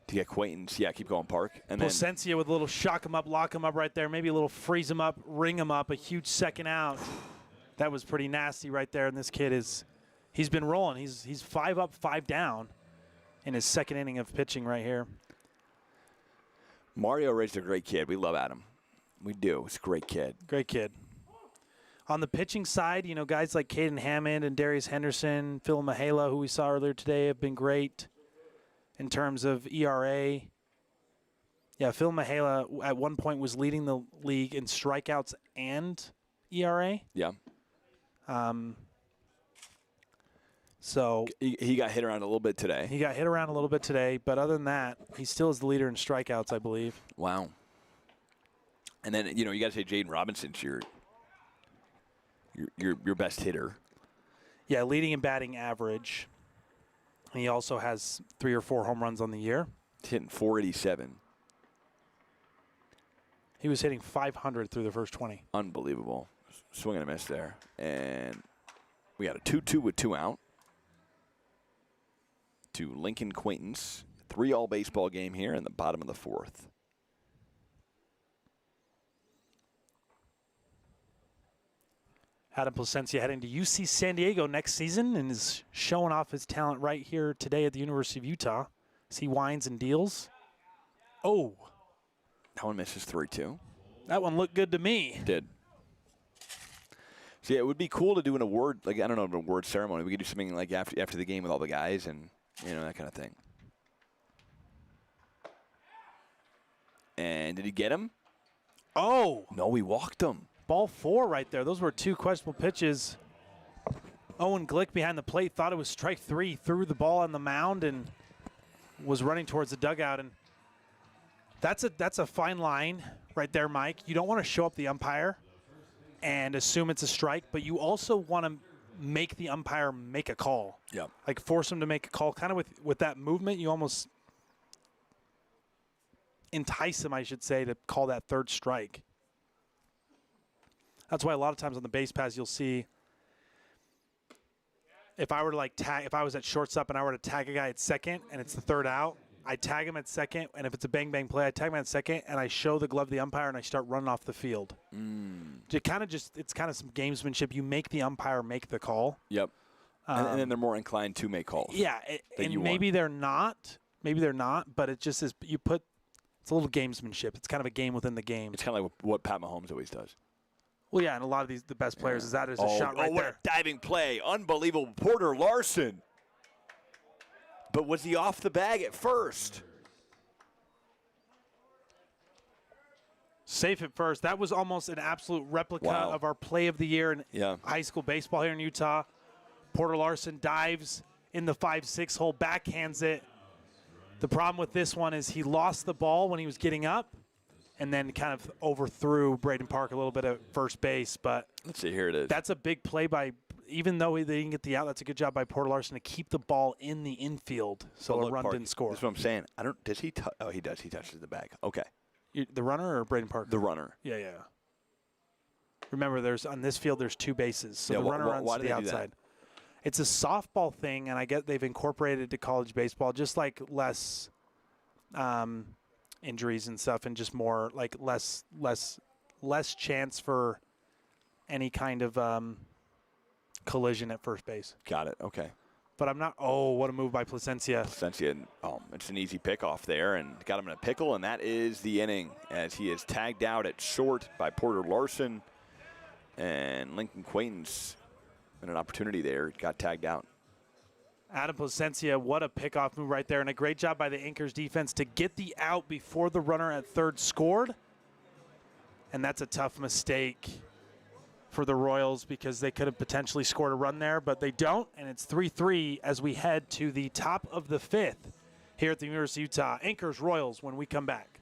to get Quaintance. Yeah, keep going, Park. And then Placencia with a little shock him up, lock him up right there, maybe a little freeze him up, ring him up, a huge second out. That was pretty nasty right there, and this kid he's been rolling. He's 5 up, 5 down in his second inning of pitching right here. Mario raised a great kid. We love Adam. We do. He's a great kid. Great kid. On the pitching side, you know, guys like Caden Hammond and Darius Henderson, Phil Mihaela, who we saw earlier today, have been great in terms of ERA. Yeah, Phil Mihaela at one point was leading the league in strikeouts and ERA. Yeah. So He got hit around a little bit today. he got hit around a little bit today, but other than that, he still is the leader in strikeouts, I believe. Wow. And then, you know, you got to say Jaden Robinson's your best hitter. Yeah, leading in batting average. He also has 3 or 4 home runs on the year. He's hitting 487. He was hitting 500 through the first 20. Unbelievable. Swing and a miss there. And we got a 2-2 with 2 out to Lincoln Quaintance. 3-all baseball game here in the bottom of the 4th. Adam Placencia heading to UC San Diego next season and is showing off his talent right here today at the University of Utah. As he winds and deals. Oh, That one misses 3-2. that one looked good to me. Did. So yeah, it would be cool to do an award, like, I don't know, an award ceremony. We could do something like after the game with all the guys and, you know, that kind of thing. And did he get him? Oh, No, he walked him. ball 4 right there. Those were 2 questionable pitches. Owen Glick behind the plate thought it was strike 3, threw the ball on the mound and was running towards the dugout. And that's a fine line right there, Mike. You don't want to show up the umpire and assume it's a strike, but you also want to make the umpire make a call. Yep. Like force him to make a call. Kind of with that movement, you almost entice him, I should say, to call that 3rd strike. That's why a lot of times on the base pass you'll see, if I were to if I was at shortstop and I were to tag a guy at second and it's the 3rd out, I tag him at second, and if it's a bang play, I tag him at second and I show the glove to the umpire and I start running off the field. It's kind of some gamesmanship. You make the umpire make the call. Yep. And then they're more inclined to make calls. Yeah, and maybe they're not, but it just is. It's a little gamesmanship. It's kind of a game within the game. It's kind of like what Pat Mahomes always does. Well, yeah, and a lot of the best players is that is a shot right what there. a diving play. Unbelievable. Porter Larson. But was he off the bag at first? Safe at first. That was almost an absolute replica Wow. of our play of the year in Yeah. high school baseball here in Utah. Porter Larson dives in the 5-6 hole, backhands it. The problem with this one is he lost the ball when he was getting up and then kind of overthrew Braden Park a little bit at first base. But Let's see, here it is. that's a big play by, even though they didn't get the out, that's a good job by Porter Larson to keep the ball in the infield so But a look, run Park, didn't score. That's what I'm saying. Does he? Oh, he does. He touches the bag. Okay. The runner or Braden Park? The runner. Yeah. Remember, on this field, there's 2 bases, so Yeah, the runner runs why to do the they do that? outside. It's a softball thing, and I get they've incorporated it to college baseball, just like less injuries and stuff, and just more like less chance for any kind of collision at first base. Got it. Okay. But I'm not. Oh, what a move by Placencia! Placencia, it's an easy pickoff there, and got him in a pickle, and that is the inning as he is tagged out at short by Porter Larson. And Lincoln Quaintance had an opportunity there, got tagged out. Adam Placencia, what a pickoff move right there, and a great job by the Anchors defense to get the out before the runner at third scored. And that's a tough mistake for the Royals because they could have potentially scored a run there, but they don't, and it's 3-3 as we head to the top of the fifth here at the University of Utah. Anchors Royals when we come back.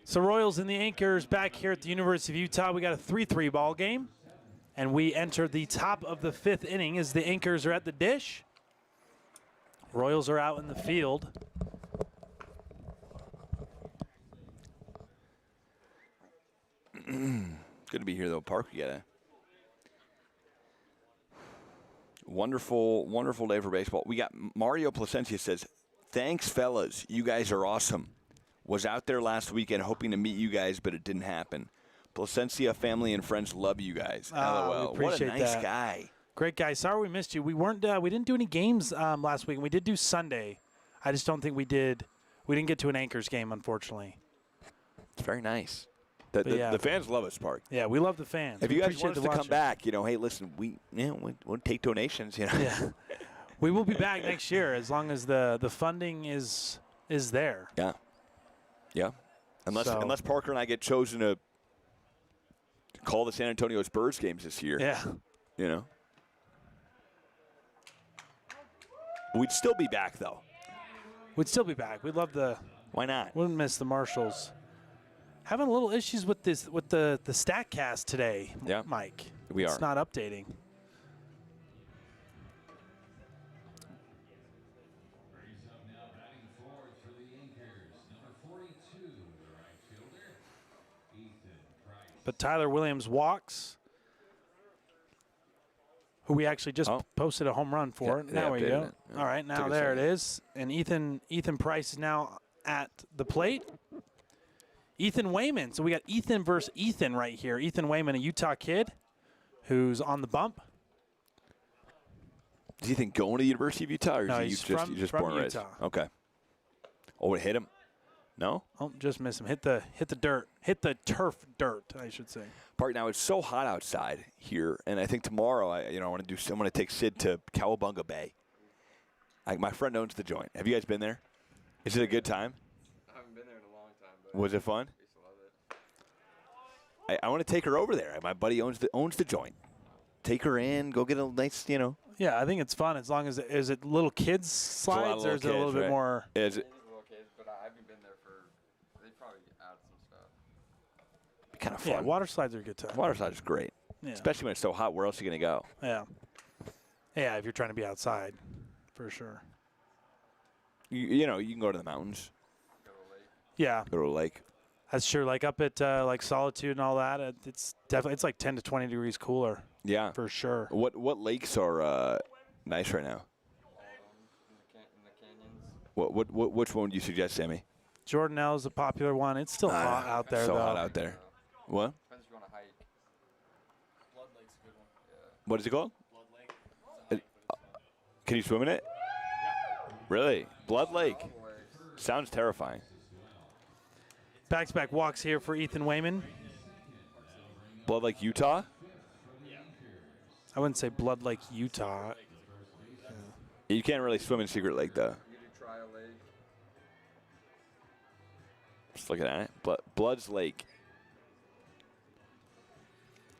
So Royals and the Anchors back here at the University of Utah. We got a 3-3 ball game, and we enter the top of the fifth inning as the Anchors are at the dish. Royals are out in the field. Good to be here, though, Park. We got a wonderful, wonderful day for baseball. We got Mario Placencia says, thanks, fellas. You guys are awesome. Was out there last weekend hoping to meet you guys, but it didn't happen. Placencia family and friends love you guys. LOL. We appreciate what a nice that. guy. Great guy. Sorry we missed you. We didn't do any games last week. We did do Sunday. I just don't think we didn't get to an Anchors game, unfortunately. It's very nice. The fans love us, Park. Yeah, we love the fans. If we you guys appreciate want us the to come watching. back, hey, listen, we'll take donations. Yeah. We will be back next year as long as the funding is there. Yeah. Yeah. Unless Parker and I get chosen to call the San Antonio Spurs games this year. Yeah. We'd still be back, though. We'd still be back. We'd love Why not? wouldn't miss the Marshals. Having a little issues with the StatCast today, Yeah. Mike. We are. It's not updating. Brings up now batting forward for the Anchors. Number 42, the right fielder, Ethan Price. But Tyler Williams walks, who we actually just posted a home run for. Yeah, Now we updated go. it. Yeah. All right, now Took a there it second. is. And Ethan Price is now at the plate. Ethan Wayman. So we got Ethan versus Ethan right here. Ethan Wayman, a Utah kid who's on the bump. Does he think going to the University of Utah, or No, is he's he just from born and raised? Utah. Okay. Oh, it hit him? No? Oh, just miss him. Hit the dirt. Hit the turf dirt, I should say. Park, now it's so hot outside here, and I think tomorrow I want to take Sid to Cowabunga Bay. My friend owns the joint. Have you guys been there? Is it a good time? I haven't been there in a long time, but Was it fun? I used to love it. I want to take her over there. My buddy owns the joint. Take her in. Go get a nice, Yeah, I think it's fun as long as is it little kids slides or is it a little bit more? Is It it is little kids, but I haven't been there for. They probably add some stuff. kind of fun? Yeah, water slides are a good time. Water slide is great, Yeah. especially when it's so hot. Where else are you gonna go? Yeah. Yeah, if you're trying to be outside, for sure. You can go to the mountains, Go to the lake. Yeah, go to a lake. that's true. Like up at like Solitude and all that, it's definitely it's like 10 to 20 degrees cooler Yeah. for sure. What lakes are nice right now? All of them in the canyons. Which one would you suggest, Sammy? Jordanelle is a popular one. It's still hot out there, So though. hot out there. What? Depends if you want to hike. Blood Lake's a good one. What is it called? Blood Lake. It's a hike, but it's fun. Can you swim in it? Really? Blood Lake. All the ways. Sounds terrifying. Back-to-back walks here for Ethan Wayman. Blood Lake, Utah? I wouldn't say Blood Lake, Utah. You can't really swim in Secret Lake, though. You do Trial Lake. Just looking at it. Blood's Lake.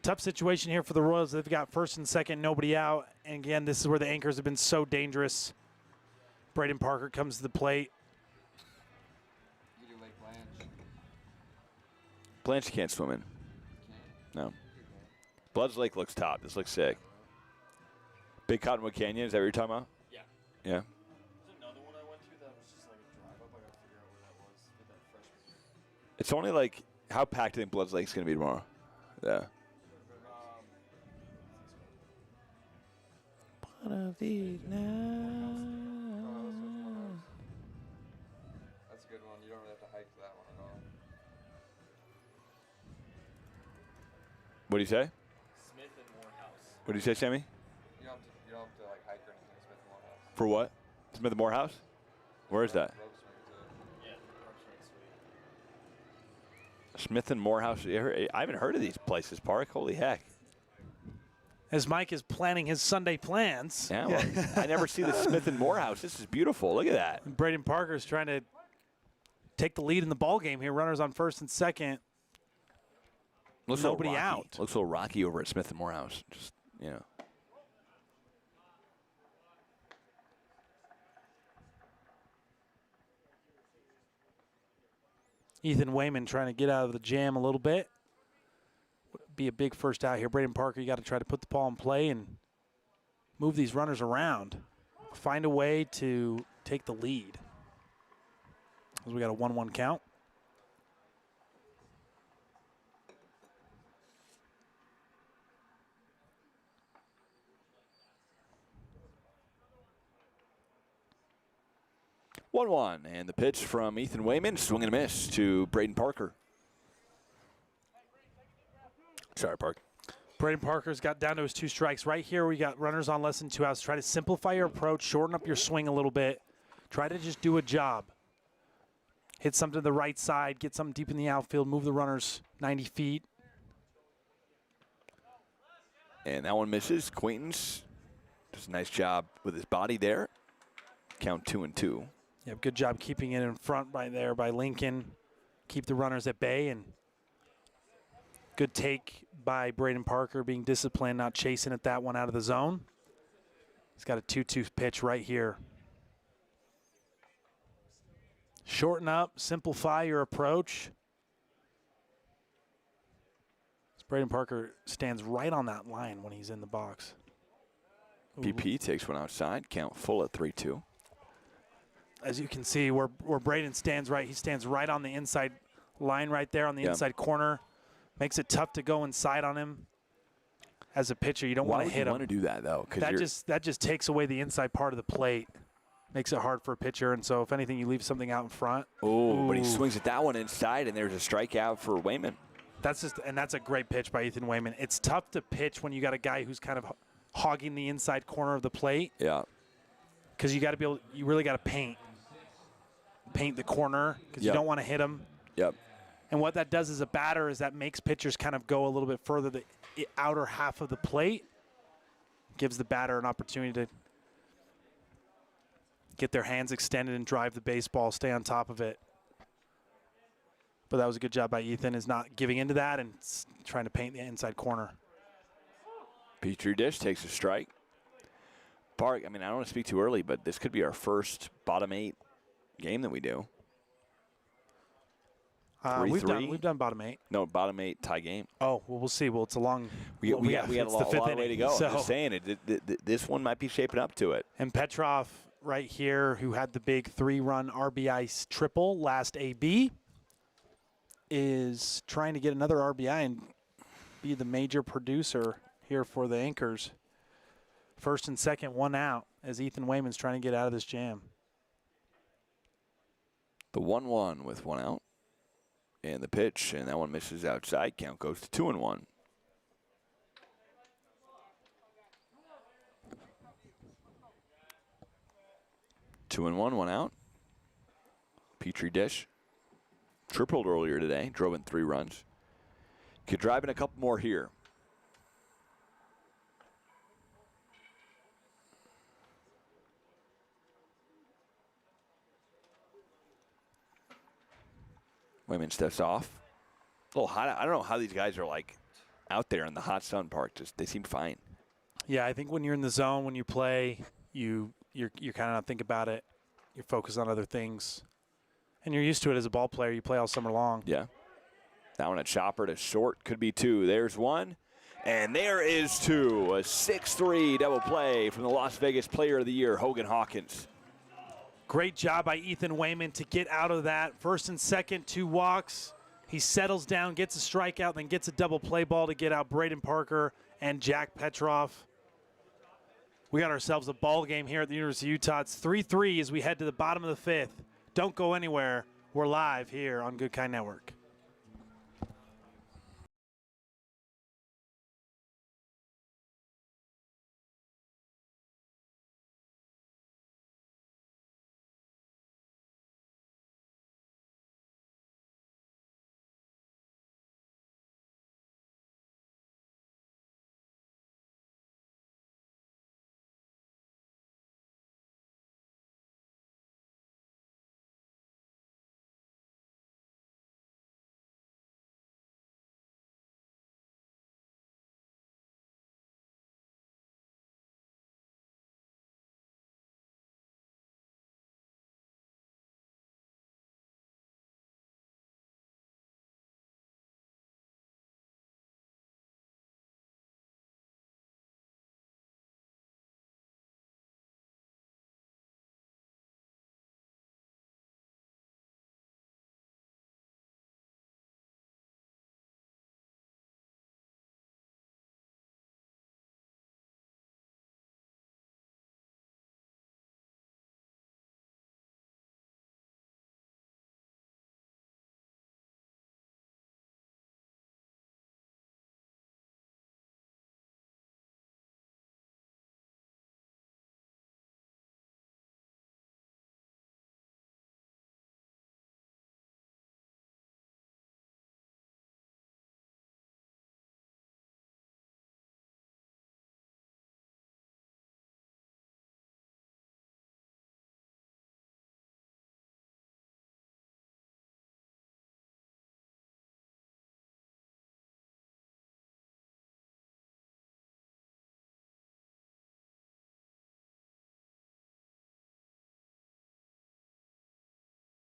Tough situation here for the Royals. They've got first and second, nobody out. And again, this is where the anchors have been so dangerous. Braden Parker comes to the plate. You do Lake Blanche. Blanche can't swim in. No. Blood's Lake looks top. This looks sick. Big Cottonwood Canyon, is that what you're talking about? Yeah. Yeah. There's another one I went to that was just like a drive up. I gotta figure out where that was. Did that freshman year. It's only like, how packed do you think Blood's Lake's going to be tomorrow? Yeah. One of these That's a good one. You don't really have to hike to that one at all. What do you say? Smith and Morehouse. What do you say, Sammy? You don't have to like hike or anything. Smith and Morehouse. For what? Smith and Morehouse? Where is that? Rope swing too. Yeah, rope swing sweet. Smith and Morehouse. I haven't heard of these places, Park. Holy heck. As Mike is planning his Sunday plans. Yeah, well, I never see the Smith and Morehouse. This is beautiful. Look at that. Braden Parker is trying to take the lead in the ball game here. Runners on first and second. Looks a little Nobody rocky. out. Looks a little rocky over at Smith and Morehouse. Just, Ethan Wayman trying to get out of the jam a little bit. Would be a big first out here. Braden Parker, you got to try to put the ball in play and move these runners around. Find a way to take the lead. As we got a 1-1 count. one-one, and the pitch from Ethan Wayman, swing and a miss to Braden Parker. Sorry, Park. Braden Parker's got down to his 2 strikes. Right here, we got runners on less than 2 outs. Try to simplify your approach, shorten up your swing a little bit. Try to just do a job. Hit something to the right side, get something deep in the outfield, move the runners 90 feet. And that one misses. Quaintance does a nice job with his body there. Count 2-2. Yep, good job keeping it in front right there by Lincoln. Keep the runners at bay, and good take by Braden Parker, being disciplined, not chasing at that one out of the zone. He's got a 2-2 pitch right here. Shorten up, simplify your approach. Braden Parker stands right on that line when he's in the box. Ooh. BP takes one outside. Count full at 3-2. As you can see, where Braden stands right, he stands right on the inside line right there on the inside corner. Makes it tough to go inside on him. As a pitcher, you don't want to hit him. Why would you want to do that, though? That just takes away the inside part of the plate. Makes it hard for a pitcher, and so if anything, you leave something out in front. Oh, but he swings at that one inside, and there's a strikeout for Wayman. That's a great pitch by Ethan Wayman. It's tough to pitch when you got a guy who's kind of hogging the inside corner of the plate. Yeah. Because you really got to paint the corner because you don't want to hit him. Yep. And what that does as a batter is that makes pitchers kind of go a little bit further the outer half of the plate. Gives the batter an opportunity to get their hands extended and drive the baseball, stay on top of it. But that was a good job by Ethan, is not giving into that and trying to paint the inside corner. Petri dish takes a strike. Park, I mean, I don't want to speak too early, but this could be our first bottom 8 game that we do. 3-3? We've done bottom 8. No, bottom 8 tie game. Oh, well, we'll see. Well, it's a long. We got a it's the lot fifth of way to inning, go. so. I'm just saying this one might be shaping up to it. And Petrov right here, who had the big 3-run RBI triple last AB, is trying to get another RBI and be the major producer here for the Anchors. First and second, 1 out, as Ethan Wayman's trying to get out of this jam. The 1-1 with 1 out. And the pitch, and that one misses outside. Count goes to 2-1. Two and one out. Petri dish. Tripled earlier today, drove in 3 runs. Could drive in a couple more here. Wayman steps off. A little hot. I don't know how these guys are like out there in the hot sun, Park. Just they seem fine. Yeah, I think when you're in the zone, when you play, you're kind of not think about it. You're focused on other things, and you're used to it as a ball player. You play all summer long. Yeah. That one a chopper to short, could be 2. There's 1, and there is 2. A 6-3 double play from the Las Vegas Player of the Year, Hogan Hawkins. Great job by Ethan Wayman to get out of that. First and second, 2 walks. He settles down, gets a strikeout, then gets a double play ball to get out Braden Parker and Jack Petrov. We got ourselves a ball game here at the University of Utah. It's 3-3 as we head to the bottom of the 5th. Don't go anywhere. We're live here on Good Kind Network.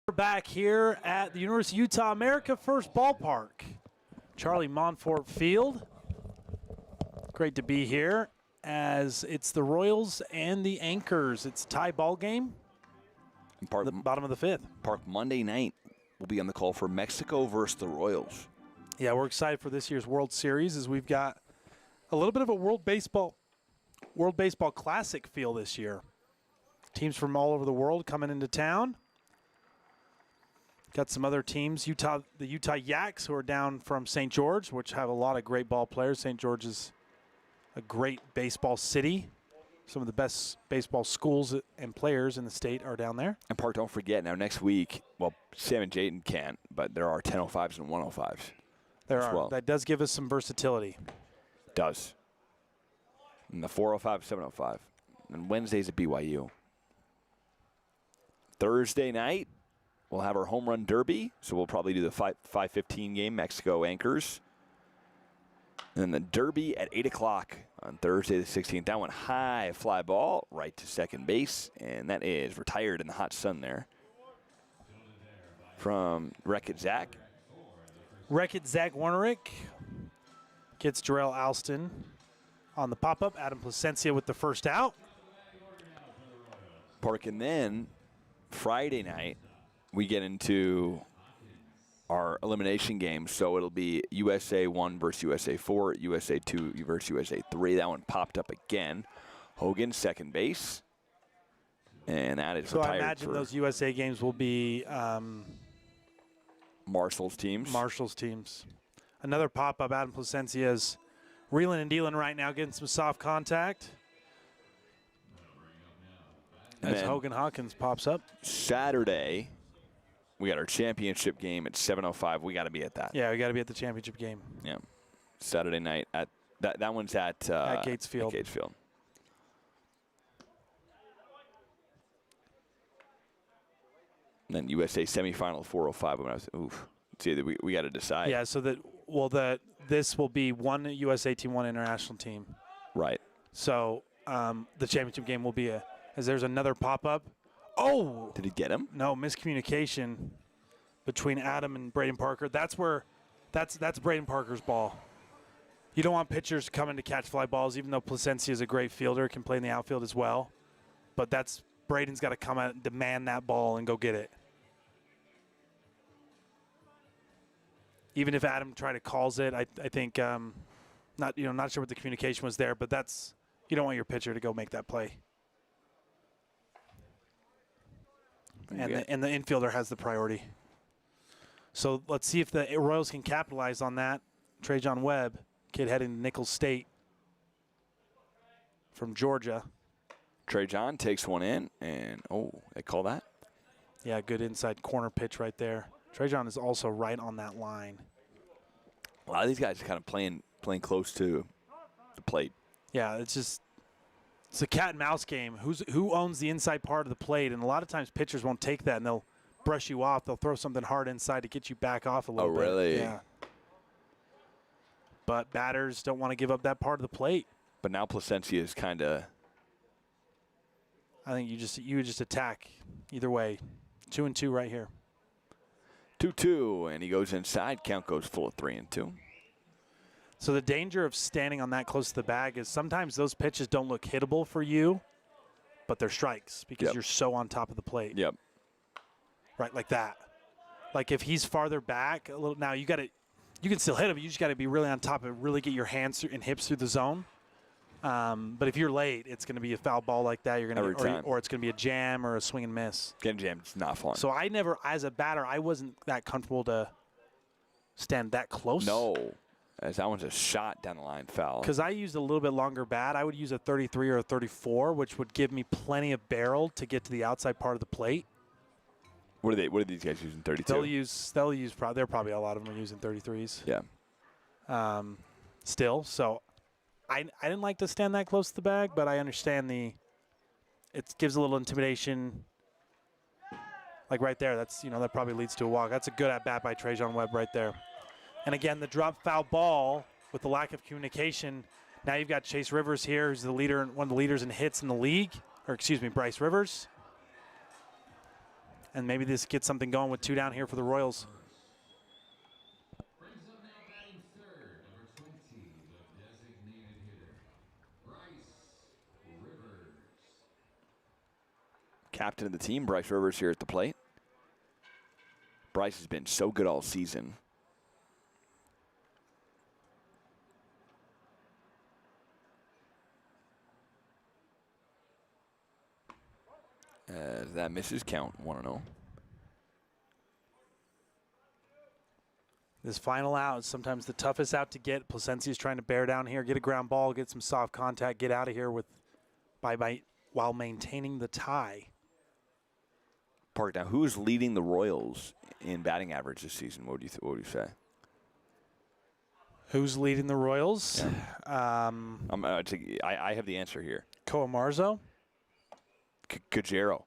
We're back here at the University of Utah America First Ballpark, Charlie Montfort Field. Great to be here as it's the Royals and the Anchors. It's a tie ball game. Park, The bottom of the 5th. Park Monday night will be on the call for Mexico versus the Royals. Yeah, we're excited for this year's World Series as we've got a little bit of a World Baseball Classic feel this year. Teams from all over the world coming into town. Got some other teams, the Utah Yaks, who are down from St. George, which have a lot of great ball players. St. George is a great baseball city. Some of the best baseball schools and players in the state are down there. And Park, don't forget, now next week, well, Sam and Jayden can't, but there are 10:05s and 105s. There as are. well. That does give us some versatility. Does. And the 405, 705. And Wednesdays at BYU. Thursday night, we'll have our home run derby, so we'll probably do the 5:15 game, Mexico Anchors. And then the Derby at 8 o'clock on Thursday the 16th. That one high fly ball right to second base, and that is retired in the hot sun there from Wreck-It Zach. Wreck-It Zach Warnerick gets Jarrell Alston on the pop-up. Adam Placencia with the first out. Park, and then Friday night we get into our elimination game. So it'll be USA 1 versus USA 4, USA 2 versus USA 3. That one popped up again. Hogan, second base. And that is So I retired imagine for those USA games will be Marshall's teams. Marshall's teams. Another pop-up. Adam Placencia's reeling and dealing right now, getting some soft contact. And As then Hogan Hawkins pops up. Saturday, we got our championship game at 7:05. We got to be at that. Yeah, we got to be at the championship game. Yeah. Saturday night at that one's at Gates Field. Gates Field. And then USA semifinal 4:05. When I was it's either we got to decide. Yeah, so this will be one USA team, one international team. Right. So the championship game will be as there's another pop-up. Oh! Did he get him? No, miscommunication between Adam and Braden Parker. That's Braden Parker's ball. You don't want pitchers coming to catch fly balls, even though Placencia is a great fielder, can play in the outfield as well. But Braden's got to come out and demand that ball and go get it. Even if Adam tried to calls it, I think not sure what the communication was there, but you don't want your pitcher to go make that play. And the infielder has the priority. So let's see if the Royals can capitalize on that. Trajan Webb, kid heading to Nicholls State from Georgia. Trajan takes one in, and they call that? Yeah, good inside corner pitch right there. Trajan is also right on that line. A lot of these guys are kind of playing close to the plate. Yeah, it's a cat and mouse game. Who owns the inside part of the plate? And a lot of times pitchers won't take that, and they'll brush you off. They'll throw something hard inside to get you back off a little bit. Oh, really? Yeah. But batters don't want to give up that part of the plate. But now Placencia is kind of. I think you would just attack either way. 2-2 right here. 2-2, and he goes inside. Count goes full of 3-2. So the danger of standing on that close to the bag is sometimes those pitches don't look hittable for you, but they're strikes because you're so on top of the plate. Yep. Right, like that. Like if he's farther back a little, now you can still hit him. You just got to be really on top of it, really get your hands and hips through the zone. But if you're late, it's going to be a foul ball like that. You're going to, or it's going to be a jam or a swing and miss. Getting jammed is not fun. So I never, as a batter, I wasn't that comfortable to stand that close. No, as that one's a shot down the line foul. Because I used a little bit longer bat. I would use a 33 or a 34, which would give me plenty of barrel to get to the outside part of the plate. What are these guys using? 32. They're probably a lot of them are using 33s. Yeah. Still, so I didn't like to stand that close to the bag, but I understand it gives a little intimidation. Like right there, that probably leads to a walk. That's a good at bat by Trajan Webb right there. And again, the drop foul ball with the lack of communication. Now you've got Chase Rivers here, who's one of the leaders in hits in the league, Bryce Rivers. And maybe this gets something going with 2 down here for the Royals. Brings up now batting third, number 20, the designated hitter, Bryce Rivers. Captain of the team, Bryce Rivers here at the plate. Bryce has been so good all season. As that misses, count 1-0. This final out is sometimes the toughest out to get. Placencia is trying to bear down here, get a ground ball, get some soft contact, get out of here while maintaining the tie. Park, now who is leading the Royals in batting average this season? What would you say? Who's leading the Royals? Yeah. I have the answer here. Koa Marzo? Gajero.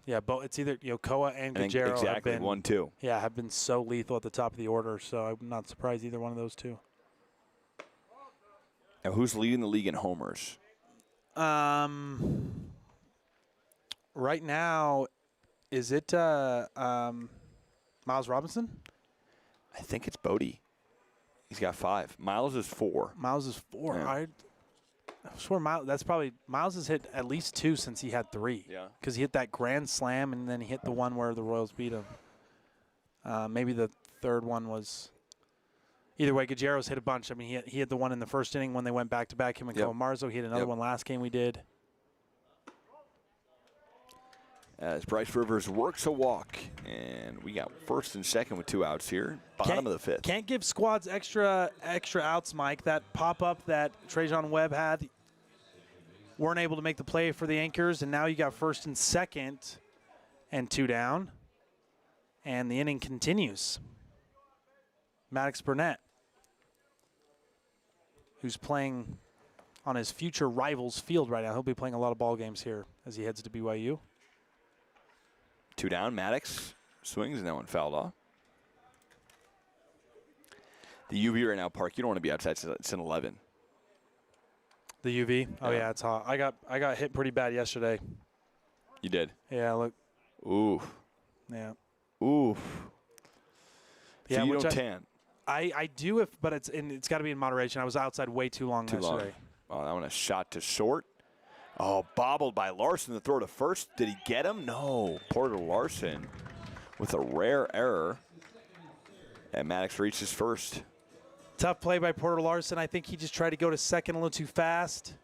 Yeah, it's either Koa and Gajero. Exactly, 1-2. Yeah, have been so lethal at the top of the order, so I'm not surprised either one of those two. Now, who's leading the league in homers? Right now, is it Miles Robinson? I think it's Bodie. He's got 5. Miles is 4. Miles is 4. Yeah. I swear Miles has hit at least 2 since he had 3. Yeah. Because he hit that grand slam and then he hit the one where the Royals beat him. Maybe the third one was. Either way, Guerrero's hit a bunch. I mean, he hit the one in the first inning when they went back-to-back, him and Yep. Marzo. He hit another Yep. one last game we did. As Bryce Rivers works a walk, and we got first and second with 2 outs here. Bottom of the 5th. Can't give squads extra outs, Mike. That pop-up that Trajan Webb had, weren't able to make the play for the Anchors, and now you got first and second and 2 down. And the inning continues. Maddox Burnett, who's playing on his future rival's field right now. He'll be playing a lot of ball games here as he heads to BYU. 2 down. Maddox swings, and that one fouled off. The UV right now, Park, you don't want to be outside. It's an 11. The UV? Oh, Yeah. yeah, it's hot. I got hit pretty bad yesterday. You did? Yeah, look. Ooh. Yeah. Ooh. Yeah, so you which don't tan. I do, but it's got to be in moderation. I was outside way too long yesterday. Oh, that one a shot to short. Oh, bobbled by Larson. The throw to first. Did he get him? No. Porter Larson with a rare error. And Maddox reaches first. Tough play by Porter Larson. I think he just tried to go to second a little too fast.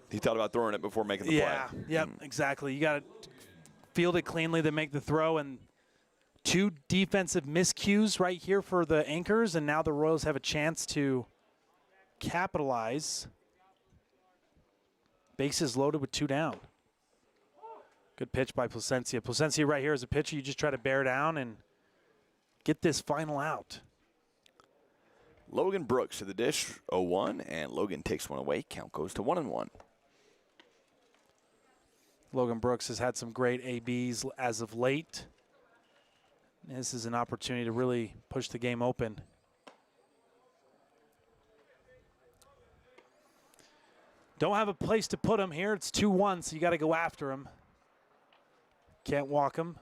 He thought about throwing it before making the play. Yep, exactly. You got to field it cleanly, then make the throw. And 2 defensive miscues right here for the Anchors, and now the Royals have a chance to capitalize. Bases loaded with 2 down. Good pitch by Placencia. Placencia right here is a pitcher. You just try to bear down and get this final out. Logan Brooks to the dish, 0-1, and Logan takes one away. Count goes to 1-1. Logan Brooks has had some great ABs as of late. This is an opportunity to really push the game open. Don't have a place to put him here. It's 2-1, so you got to go after him. Can't walk him.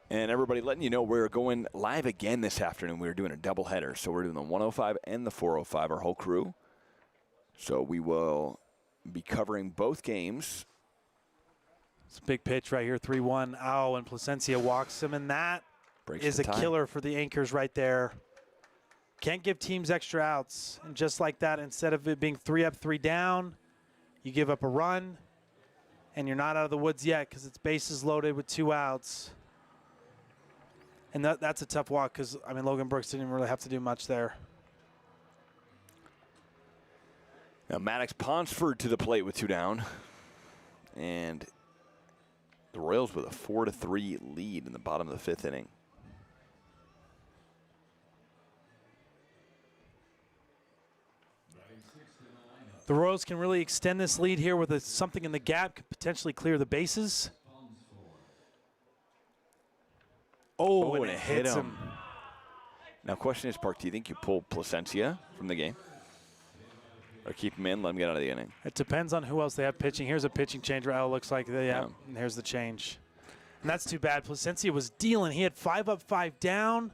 And everybody, letting you know we're going live again this afternoon. We're doing a doubleheader, so we're doing the 105 and the 405, our whole crew. So we will be covering both games. It's a big pitch right here, 3-1. Oh, and Placencia walks him, and that is a killer for the Anchors right there. Can't give teams extra outs. And just like that, instead of it being 3 up, 3 down, you give up a run, and you're not out of the woods yet because it's bases loaded with 2 outs. And that's a tough walk because, I mean, Logan Brooks didn't really have to do much there. Now Maddox Ponsford to the plate with 2 down. And the Royals with a 4-3 lead in the bottom of the 5th inning. The Royals can really extend this lead here with something in the gap, could potentially clear the bases. Oh, and it hits him. Now, question is, Park, do you think you pull Placencia from the game? Or keep him in, let him get out of the inning? It depends on who else they have pitching. Here's a pitching change. It looks like, and here's the change. And that's too bad. Placencia was dealing. He had 5 up, 5 down.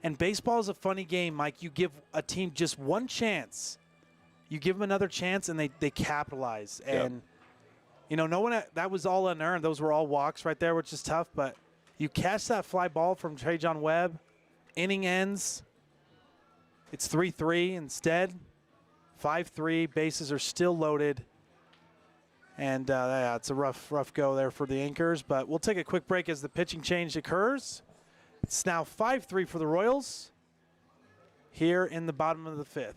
And baseball is a funny game, Mike. You give a team just one chance. You give them another chance, and they capitalize. And, you know, no one that was all unearned. Those were all walks right there, which is tough. But you catch that fly ball from Trajan Webb. Inning ends. It's 3-3 instead. 5-3. Bases are still loaded. And it's a rough go there for the Anchors. But we'll take a quick break as the pitching change occurs. It's now 5-3 for the Royals here in the bottom of the 5th.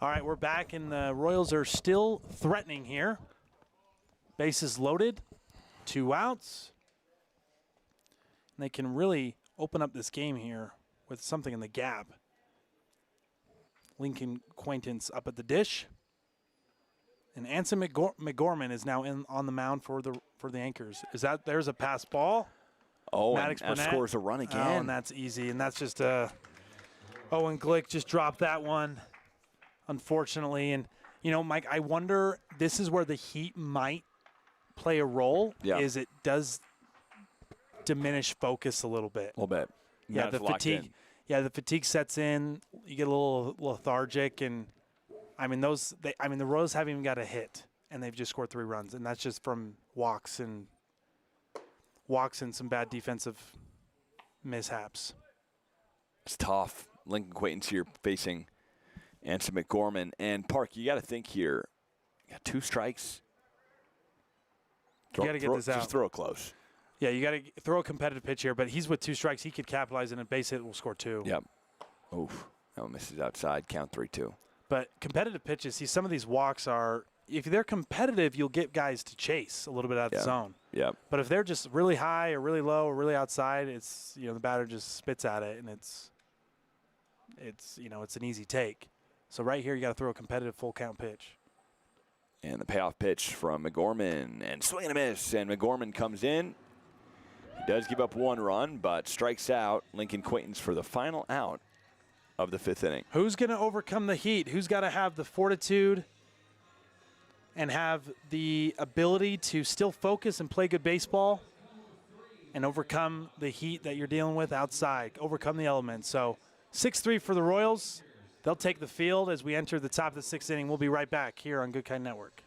All right, we're back, and the Royals are still threatening here. Bases loaded, 2 outs. And they can really open up this game here with something in the gap. Lincoln Quaintance up at the dish. And Anson McGorman is now on the mound for the Anchors. There's a pass ball. Oh, Maddox and Burnett. scores a run again. Oh, and that's easy. And that's just Owen Glick just dropped that one, unfortunately. And, you know, Mike, I wonder, this is where the heat might play a role, is it does diminish focus a little bit. A little bit. Yeah, the fatigue. Yeah, the fatigue sets in. You get a little lethargic, and I mean the Royals haven't even got a hit, and they've just scored 3 runs, and that's just from walks and some bad defensive mishaps. It's tough. Lincoln Quaintance here facing Anson McGorman. And Park, you got to think here. You got 2 strikes. You got to get this out. Just throw it close. Yeah, you got to throw a competitive pitch here, but he's with 2 strikes. He could capitalize, and a base hit will score 2. Yep. Oof. That one misses outside. Count 3-2. But competitive pitches, see, some of these walks are, if they're competitive, you'll get guys to chase a little bit out of the zone. Yep. But if they're just really high or really low or really outside, it's, you know, the batter just spits at it, and it's you know, it's an easy take. So right here, you got to throw a competitive full count pitch. And the payoff pitch from McGorman, and swing and a miss, and McGorman comes in. He does give up 1 run, but strikes out Lincoln Quaintance for the final out of the 5th inning. Who's going to overcome the heat? Who's got to have the fortitude and have the ability to still focus and play good baseball and overcome the heat that you're dealing with outside, overcome the elements? So 6-3 for the Royals. They'll take the field as we enter the top of the 6th inning. We'll be right back here on Good Kind Network.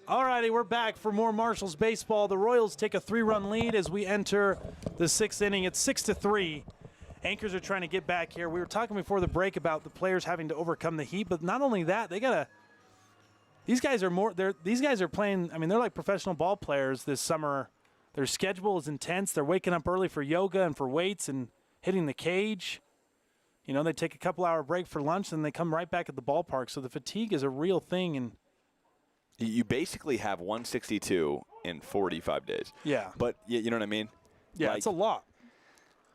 All righty, we're back for more Marshals baseball. The Royals take a 3-run lead as we enter the 6th inning. It's 6-3. Anchors are trying to get back here. We were talking before the break about the players having to overcome the heat, but not only that, they gotta. These guys are playing. I mean, they're like professional ball players this summer. Their schedule is intense. They're waking up early for yoga and for weights and hitting the cage. You know, they take a couple-hour break for lunch and they come right back at the ballpark. So the fatigue is a real thing. And you basically have 162 in 45 days. Yeah. But you know what I mean? Yeah, like, it's a lot.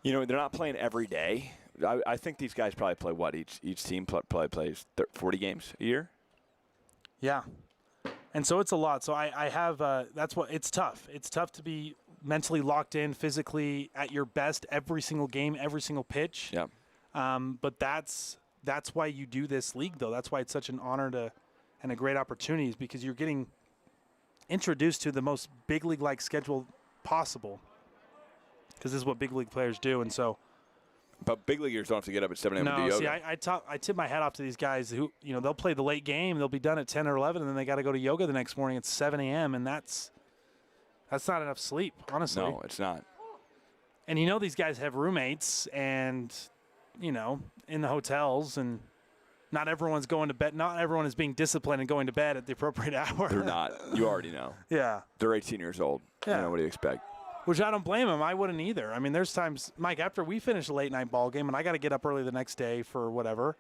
You know, they're not playing every day. I think these guys probably play what? Each team probably plays 40 games a year? Yeah. And so it's a lot. So I have that's what it's tough. It's tough to be mentally locked in, physically at your best every single game, every single pitch. Yeah. But that's why you do this league, though. That's why it's such an honor to and a great opportunity is because you're getting introduced to the most big league-like schedule possible, because this is what big league players do. And so, But big leaguers don't have to get up at 7 a.m. and do no, yoga. see, I tip my hat off to these guys who, they'll play the late game, they'll be done at 10 or 11, and then they got to go to yoga the next morning at 7 a.m., and that's not enough sleep, honestly. No, it's not. And these guys have roommates and, in the hotels, and not everyone's going to bed. Not everyone is being disciplined and going to bed at the appropriate hour. They're not. You already know. Yeah. They're 18 years old. Yeah. What do you expect? Which I don't blame them. I wouldn't either. I mean, there's times, Mike, after we finish a late night ball game and I got to get up early the next day for whatever,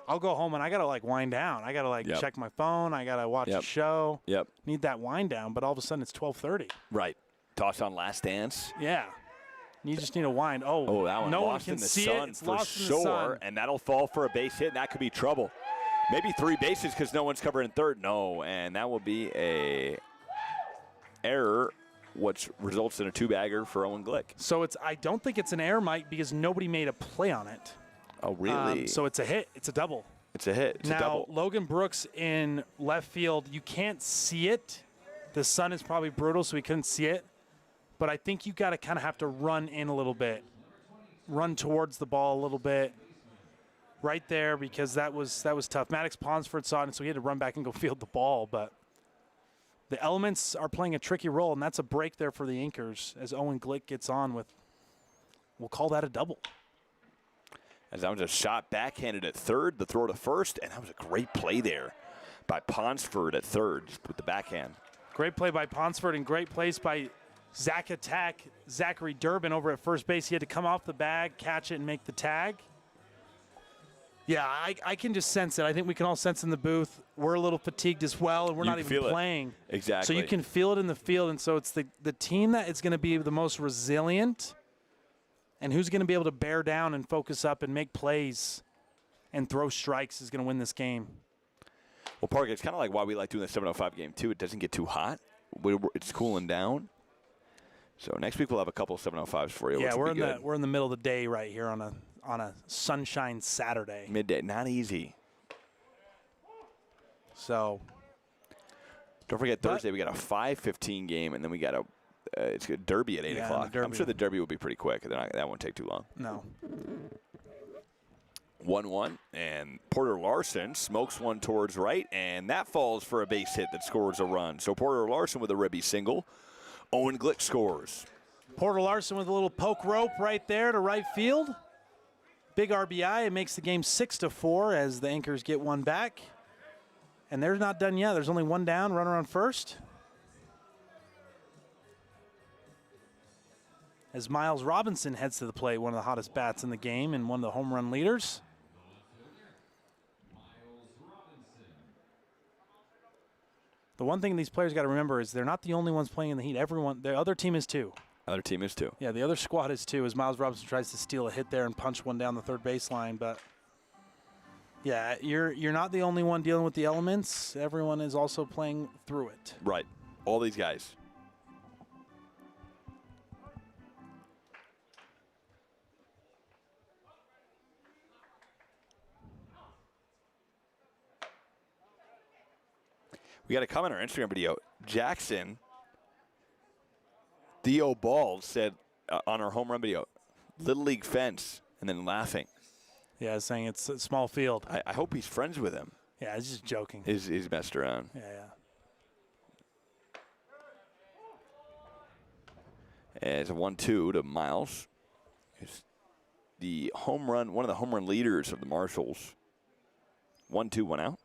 I'll go home and I got to wind down. I got to Yep. check my phone. I got to watch a show. Yep. Need that wind down. But all of a sudden it's 12:30. Right. Toss on Last Dance. Yeah. You just need a wind. Oh, that one no one lost can in the see sun it. It's for lost in the sure, sun. and that'll fall for a base hit, and that could be trouble. Maybe 3 bases because no one's covering third. No, and that will be a error, which results in a 2-bagger for Owen Glick. So I don't think it's an error, Mike, because nobody made a play on it. Oh, really? So it's a hit. It's a double. It's a hit. It's a double. Logan Brooks in left field, you can't see it. The sun is probably brutal, so we couldn't see it. But I think you got to kind of have to run in a little bit, run towards the ball a little bit, right there, because that was tough. Maddox Ponsford saw it, and so he had to run back and go field the ball. But the elements are playing a tricky role, and that's a break there for the Inkers as Owen Glick gets on with, we'll call that a double. As that was a shot backhanded at third, the throw to first, and that was a great play there by Ponsford at third with the backhand. Great play by Ponsford and great place by Zachary Durbin over at first base. He had to come off the bag, catch it, and make the tag. Yeah, I can just sense it. I think we can all sense in the booth. We're a little fatigued as well, and we're not even playing. Exactly. So you can feel it in the field, and so it's the team that is going to be the most resilient and who's going to be able to bear down and focus up and make plays and throw strikes is going to win this game. Well, Parker, it's kind of like why we like doing the 7:05 game, too. It doesn't get too hot. It's cooling down. So next week we'll have a couple 7:05s for you. Yeah, which will be we're in the middle of the day right here on a sunshine Saturday. Midday, not easy. So don't forget Thursday we got a 5:15 game, and then we got it's a derby at 8 o'clock. I'm sure the derby will be pretty quick. That won't take too long. No. 1-1, and Porter Larson smokes one towards right, and that falls for a base hit that scores a run. So Porter Larson with a ribby single. Owen Glick scores. Porter Larson with a little poke rope right there to right field. Big RBI. It makes the game 6-4 as the Inkers get one back. And they're not done yet. There's only one down, runner on first. As Miles Robinson heads to the plate, one of the hottest bats in the game and one of the home run leaders. The one thing these players got to remember is they're not the only ones playing in the heat. The other team is too. Other team is too. Yeah, the other squad is too, as Miles Robinson tries to steal a hit there and punch one down the third baseline. But yeah, you're not the only one dealing with the elements. Everyone is also playing through it. Right. All these guys. We got a comment on our Instagram video. Jackson, Theo Ball said on our home run video, Little League fence, and then laughing. Yeah, saying it's a small field. I hope he's friends with him. Yeah, he's just joking. He's messed around. Yeah. It's a 1-2 to Miles. It's the home run, one of the home run leaders of the Marshals. 1-2, 1 out.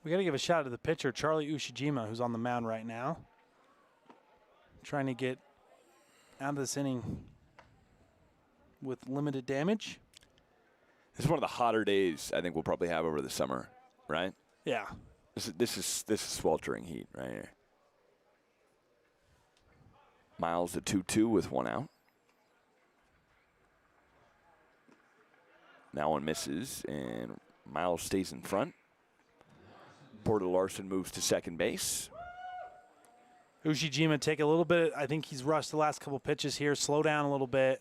We got to give a shout out to the pitcher, Charlie Ushijima, who's on the mound right now. Trying to get out of this inning with limited damage. This is one of the hotter days I think we'll probably have over the summer, right? Yeah. This is sweltering heat right here. Miles at 2-2 with 1 out. That one misses, and Miles stays in front. Porter Larson moves to second base. Ushijima take a little bit. I think he's rushed the last couple pitches here. Slow down a little bit.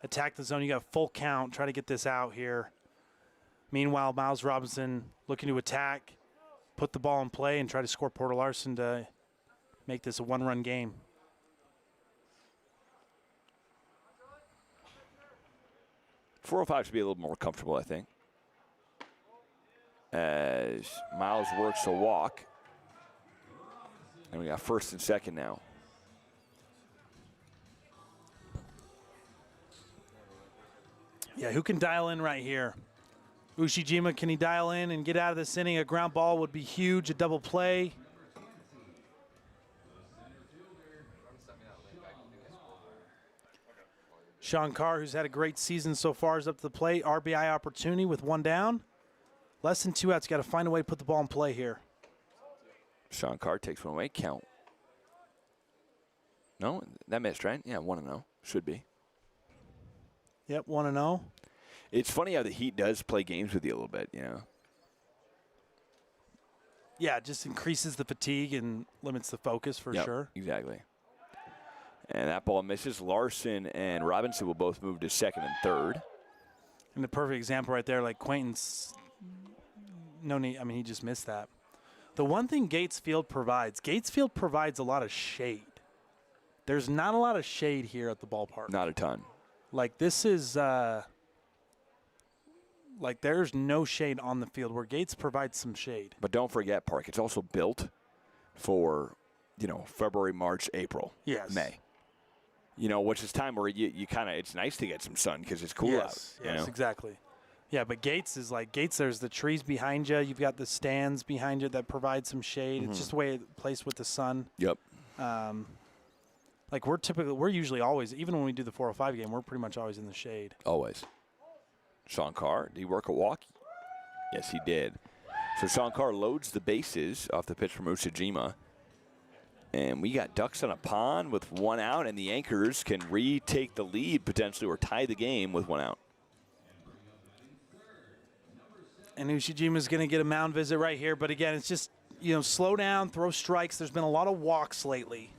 Attack the zone. You got full count. Try to get this out here. Meanwhile, Miles Robinson looking to attack. put the ball in play and try to score Porter Larson to make this a one-run game. .405 should be a little more comfortable, I think. As Miles works a walk. And we got first and second now. Yeah, who can dial in right here? Ushijima, can he dial in and get out of this inning? A ground ball would be huge, a double play. Sean Carr, who's had a great season so far, is up to the plate. RBI opportunity with one down. Less than 2 outs. Got to find a way to put the ball in play here. Sean Carr takes one away. Count. No, that missed, right? Yeah, 1-0. Should be. Yep, 1-0. It's funny how the Heat does play games with you a little bit, you know? Yeah, it just increases the fatigue and limits the focus for Yep, sure. exactly. And that ball misses. Larson and Robinson will both move to second and third. And the perfect example right there, like Quaintance, no need, I mean, he just missed that. The one thing Gates Field provides a lot of shade. There's not a lot of shade here at the ballpark. Not a ton. Like this is, like there's no shade on the field where Gates provides some shade. But don't forget, Park, it's also built for, you know, February, March, April, Yes. May. You know, which is time where you kind of, it's nice to get some sun because it's cool out. Yes, You know? exactly. Yeah, but Gates is like, There's the trees behind you. You've got the stands behind you that provide some shade. It's just the way it's placed with the sun. Yep. Like we're usually always, even when we do the 405 game, we're pretty much always in the shade. Always. Sean Carr, did he work a walk? Yes, he did. So Sean Carr loads the bases off the pitch from Ushijima. And we got ducks on a pond with 1 out, and the Anchors can retake the lead potentially or tie the game with 1 out. And Ushijima's going to get a mound visit right here. But again, it's just, you know, slow down, throw strikes. There's been a lot of walks lately.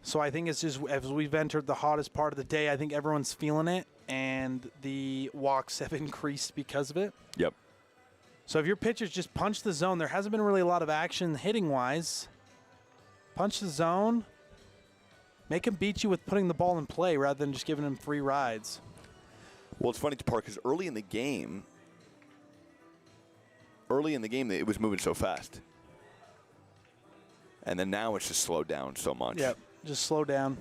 So I think it's just, as we've entered the hottest part of the day, I think everyone's feeling it. And the walks have increased because of it. Yep. So if your pitchers just punch the zone, there hasn't been really a lot of action hitting-wise. Punch the zone. Make him beat you with putting the ball in play rather than just giving him free rides. Well, it's funny to Park because early in the game, it was moving so fast. And then now it's just slowed down so much. Yep, just slow down.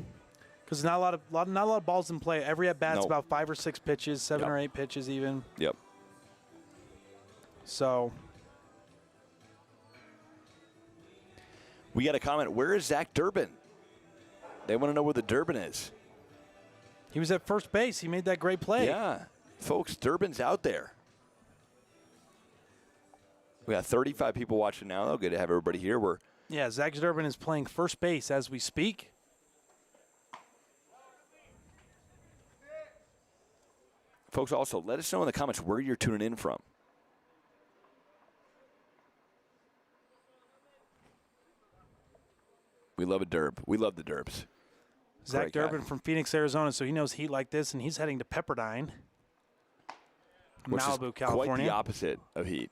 Because not a lot of balls in play. Every at-bat's Nope. about 5 or 6 pitches, 7 Yep. or 8 pitches even. Yep. So We got a comment. Where is Zach Durbin? They want to know where the Durbin is. he was at first base. He made that great play. Yeah. Folks, Durbin's out there. We got 35 people watching now, though. Good to have everybody here. Yeah, Zach Durbin is playing first base as we speak. Folks, also, let us know in the comments where you're tuning in from. We love a derb. We love the derbs. Zach Great guy. Durbin from Phoenix, Arizona, so he knows heat like this, and he's heading to Pepperdine, Which Malibu, is California. quite the opposite of heat.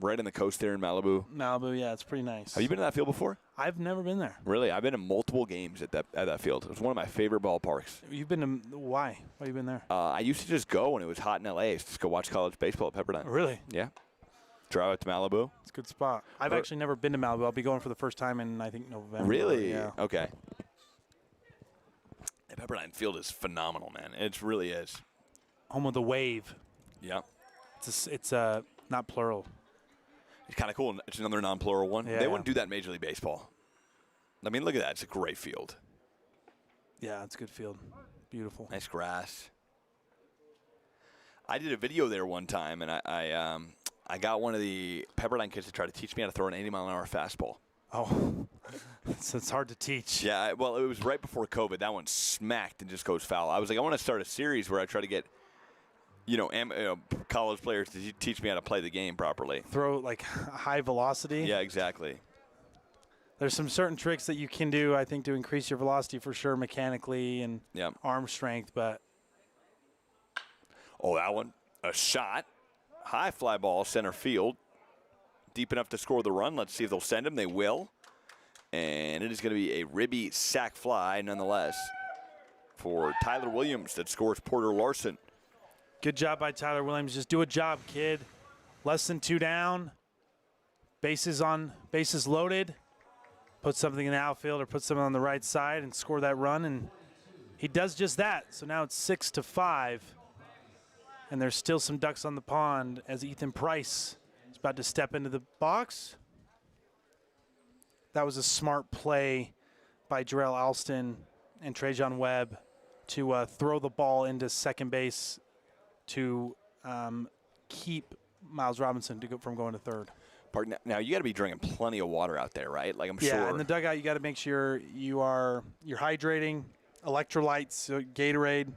Right on the coast there in Malibu. Malibu, yeah, it's pretty nice. Have you been to that field before? I've never been there. Really? I've been to multiple games at that field. It was one of my favorite ballparks. You've been to, why? Why have you been there? I used to just go when it was hot in L.A. I used to just go watch college baseball at Pepperdine. Really? Yeah. Drive out to Malibu. It's a good spot. I've actually never been to Malibu. I'll be going for the first time in, I think, November. Really? Yeah. Okay. The Pepperdine field is phenomenal, man. It really is. Home of the Wave. Yeah. It's not plural. It's kind of cool. It's another non-plural one. Yeah. They wouldn't do that in Major League Baseball. I mean, look at that. It's a great field. Yeah, it's a good field. Beautiful. Nice grass. I did a video there one time, and I got one of the Pepperdine kids to try to teach me how to throw an 80-mile-an-hour fastball. Oh, it's hard to teach. Yeah, well, it was right before COVID. That one smacked and just goes foul. I was like, I want to start a series where I try to get, college players to teach me how to play the game properly. Throw like high velocity. Yeah, exactly. There's some certain tricks that you can do, I think, to increase your velocity for sure, mechanically and Yep. arm strength. But Oh, that one, a shot, high fly ball, center field. deep enough to score the run. Let's see if they'll send him. They will. And it is going to be a ribby sack fly nonetheless for Tyler Williams that scores Porter Larson. Good job by Tyler Williams. Just do a job, kid. Less than 2 down. Bases loaded. Put something in the outfield or put something on the right side and score that run. And he does just that. So now it's 6-5. And there's still some ducks on the pond as Ethan Price is about to step into the box. That was a smart play by Jarrell Alston and Trajan Webb to throw the ball into second base to keep Miles Robinson from going to third. Now you got to be drinking plenty of water out there, right? Like I'm sure. Yeah, in the dugout you got to make sure you're hydrating, electrolytes, Gatorade.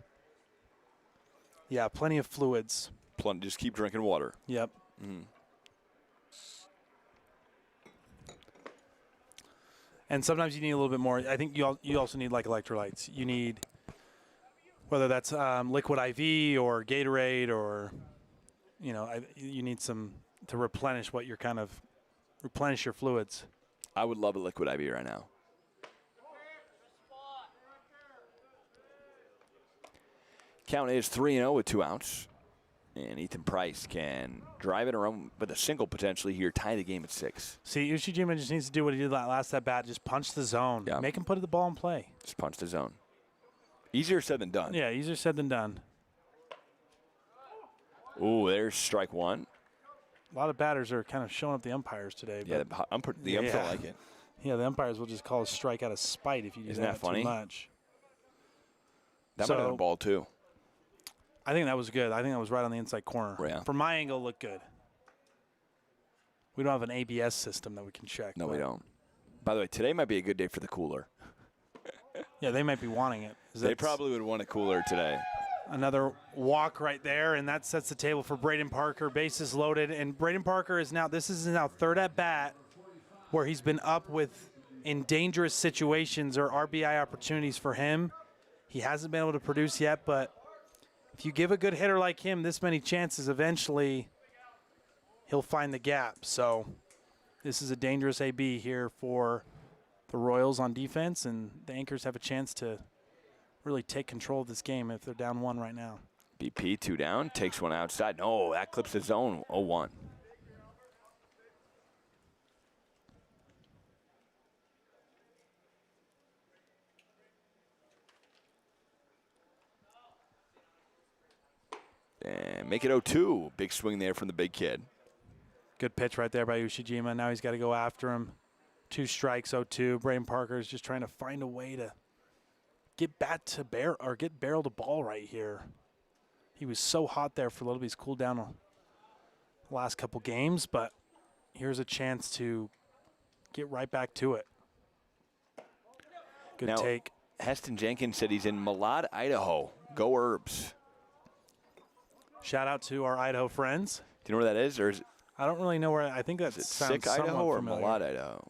Yeah, plenty of fluids. Just keep drinking water. Yep. And sometimes you need a little bit more. I think you also need like electrolytes. You need, whether that's liquid IV or Gatorade or, you need some to replenish replenish your fluids. I would love a liquid IV right now. Count is 3-0 with 2 outs. And Ethan Price can drive it around with a single potentially here, tie the game at 6. See, Ushijima just needs to do what he did last at bat, just punch the zone. Yeah. Make him put the ball in play. Just punch the zone. Easier said than done. Yeah, easier said than done. Ooh, there's strike 1. A lot of batters are kind of showing up the umpires today. Yeah, the umps don't like it. Yeah, the umpires will just call a strike out of spite if you do Isn't that funny? too much. That might have been a ball, too. I think that was good. I think that was right on the inside corner. Yeah. From my angle, it looked good. We don't have an ABS system that we can check. No, we don't. By the way, today might be a good day for the cooler. Yeah, they might be wanting it. They probably would want a cooler today. Another walk right there, and that sets the table for Braden Parker. Bases loaded, and Braden Parker this is now third at bat where he's been up in dangerous situations or RBI opportunities for him. He hasn't been able to produce yet, but if you give a good hitter like him this many chances, eventually he'll find the gap. So this is a dangerous AB here for the Royals on defense, and the Anchors have a chance to really take control of this game if they're down 1 right now. BP 2 down, takes one outside. No, that clips the zone, 0-1. And make it 0-2. Big swing there from the big kid. Good pitch right there by Ushijima. Now he's got to go after him. 2 strikes, 0-2. Braden Parker is just trying to find a way to get barrel to ball right here. He was so hot there for a little bit. He's cooled down the last couple games, but here's a chance to get right back to it. Good take. Heston Jenkins said he's in Malad, Idaho. Go Herbs. Shout out to our Idaho friends. Do you know where that is? Or is it, I don't really know where. I think that sounds Sick, Idaho, or familiar. Malad, Idaho?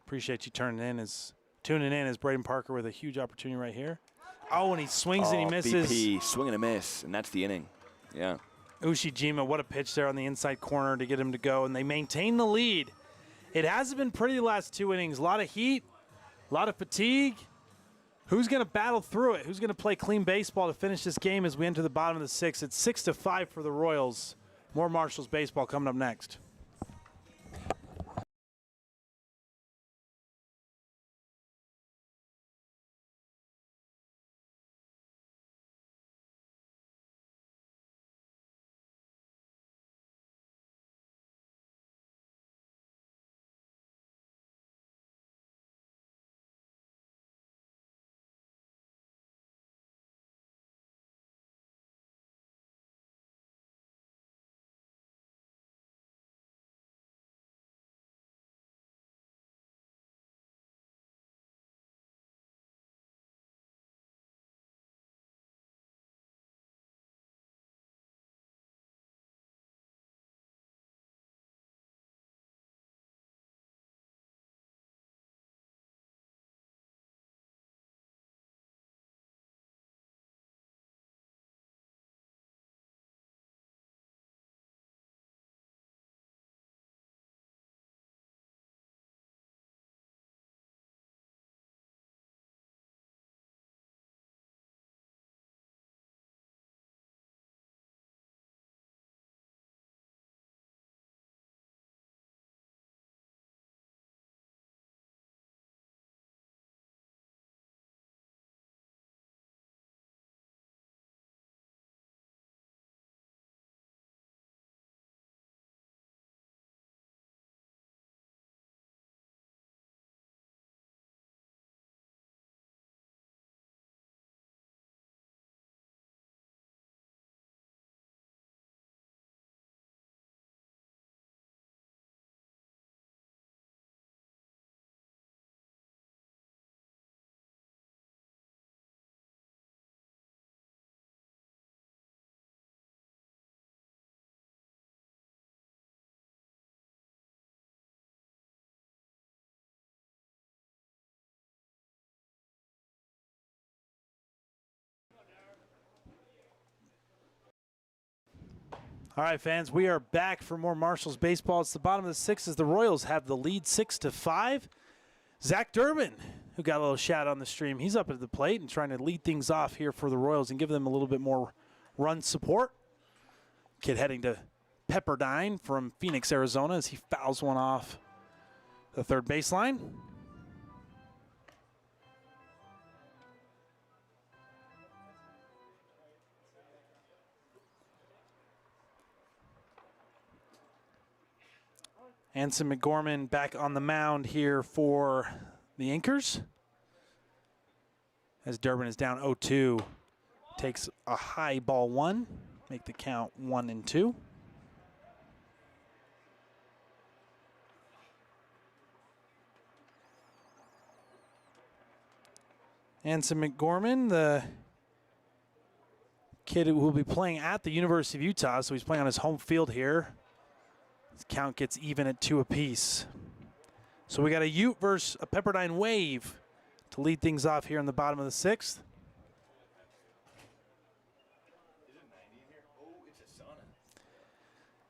Appreciate you tuning in as Braden Parker with a huge opportunity right here. Oh, and he swings and he misses. BP, swing and a miss, and that's the inning. Yeah. Ushijima, what a pitch there on the inside corner to get him to go, and they maintain the lead. It hasn't been pretty the last 2 innings. A lot of heat, a lot of fatigue. Who's going to battle through it? Who's going to play clean baseball to finish this game as we enter the bottom of the 6th? It's 6-5 for the Royals. More Marshals baseball coming up next. All right, fans, we are back for more Marshals baseball. It's the bottom of the sixth as the Royals have the lead 6-5. Zach Durbin, who got a little shout on the stream, he's up at the plate and trying to lead things off here for the Royals and give them a little bit more run support. Kid heading to Pepperdine from Phoenix, Arizona, as he fouls one off the third baseline. Anson McGorman back on the mound here for the Inkers. As Durbin is down 0-2, takes a high ball one, make the count 1-2. Anson McGorman, the kid who will be playing at the University of Utah, so he's playing on his home field here. His count gets even at 2 apiece. So we got a Ute versus a Pepperdine Wave to lead things off here in the bottom of the sixth.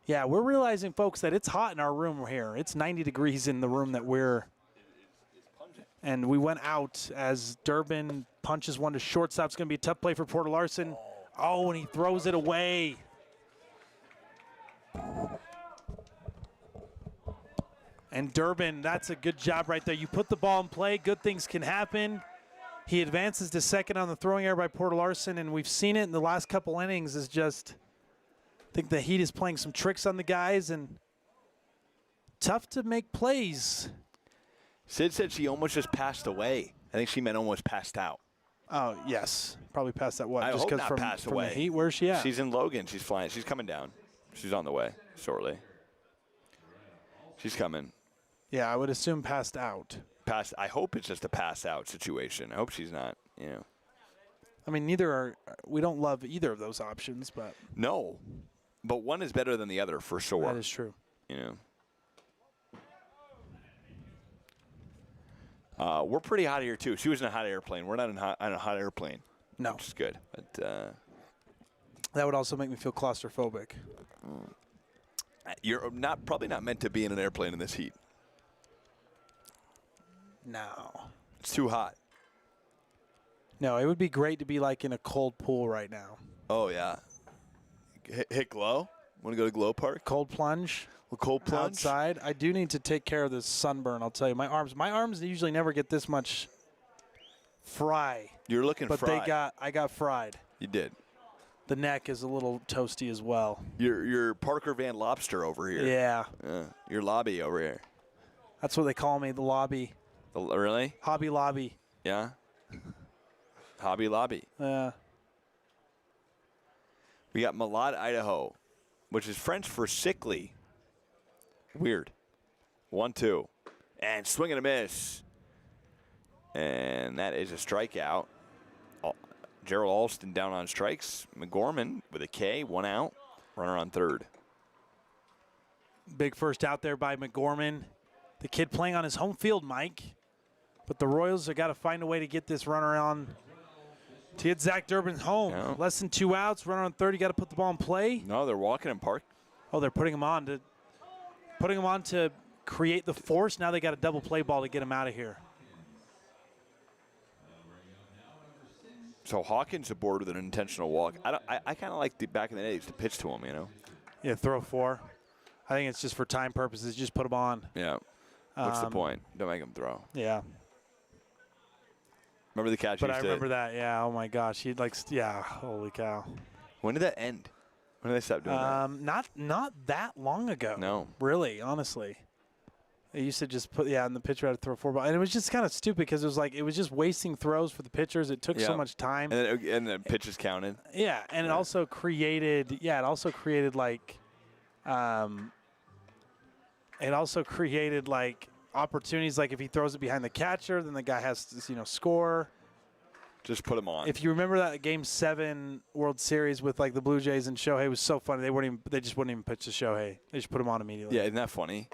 Yeah, we're realizing, folks, that it's hot in our room here. It's 90 degrees in the room that we're. And we went out as Durbin punches one to shortstop. It's going to be a tough play for Porter Larson. Oh, and he throws it away. And Durbin, that's a good job right there. You put the ball in play, good things can happen. He advances to second on the throwing error by Porter Larson, and we've seen it in the last couple innings. Is just, I think the Heat is playing some tricks on the guys, and tough to make plays. Sid said she almost just passed away. I think she meant almost passed out. Oh, yes. Probably passed that, what? I just hope because not passed from away. the Heat? Where's she at? She's in Logan. She's flying. She's coming down. She's on the way shortly. She's coming. Yeah, I would assume passed out. I hope it's just a pass out situation. I hope she's not, you know. I mean, we don't love either of those options, but. No, but one is better than the other for sure. That is true. You know. We're pretty hot here too. She was in a hot airplane. We're not in a hot airplane. No. Which is good. But, that would also make me feel claustrophobic. You're probably not meant to be in an airplane in this heat. No. It's too hot. No, it would be great to be like in a cold pool right now. Oh, yeah. Hit Glow? Want to go to Glow Park? Cold plunge. A cold plunge? Outside. I do need to take care of this sunburn, I'll tell you. My arms usually never get this much fry. You're looking but fried. I got fried. You did. The neck is a little toasty as well. You're Parker Van Lobster over here. Yeah. You're Lobby over here. That's what they call me, the lobby. Really? Hobby Lobby. Yeah. Hobby Lobby. Yeah. We got Malad, Idaho, which is French for sickly. Weird. 1-2. And swing and a miss. And that is a strikeout. Gerald Alston down on strikes. McGorman with a K, 1 out. Runner on third. Big first out there by McGorman. The kid playing on his home field, Mike. But the Royals have got to find a way to get this runner on to get Zach Durbin home. No. Less than 2 outs, runner on third. You got to put the ball in play. No, they're walking in park. Oh, they're putting him on to create the force. Now they got a double play ball to get him out of here. So Hawkins aboard with an intentional walk. I kind of like back in the days to pitch to him, you know. Yeah, throw 4. I think it's just for time purposes. Just put him on. Yeah. What's the point? Don't make him throw. Yeah. Remember the catch? But I remember that. Yeah. Oh my gosh. He yeah. Holy cow. When did that end? When did they stop doing that? Not that long ago. No. Really, honestly. They used to just put, and the pitcher had to throw 4 balls. And it was just kind of stupid because it was just wasting throws for the pitchers. It took so much time. And the pitches counted. Yeah, and it also created, opportunities. Like if he throws it behind the catcher, then the guy has to, score. Just put him on. If you remember that Game 7 World Series with the Blue Jays and Shohei, was so funny. They just wouldn't even pitch to Shohei. They just put him on immediately. Yeah, isn't that funny?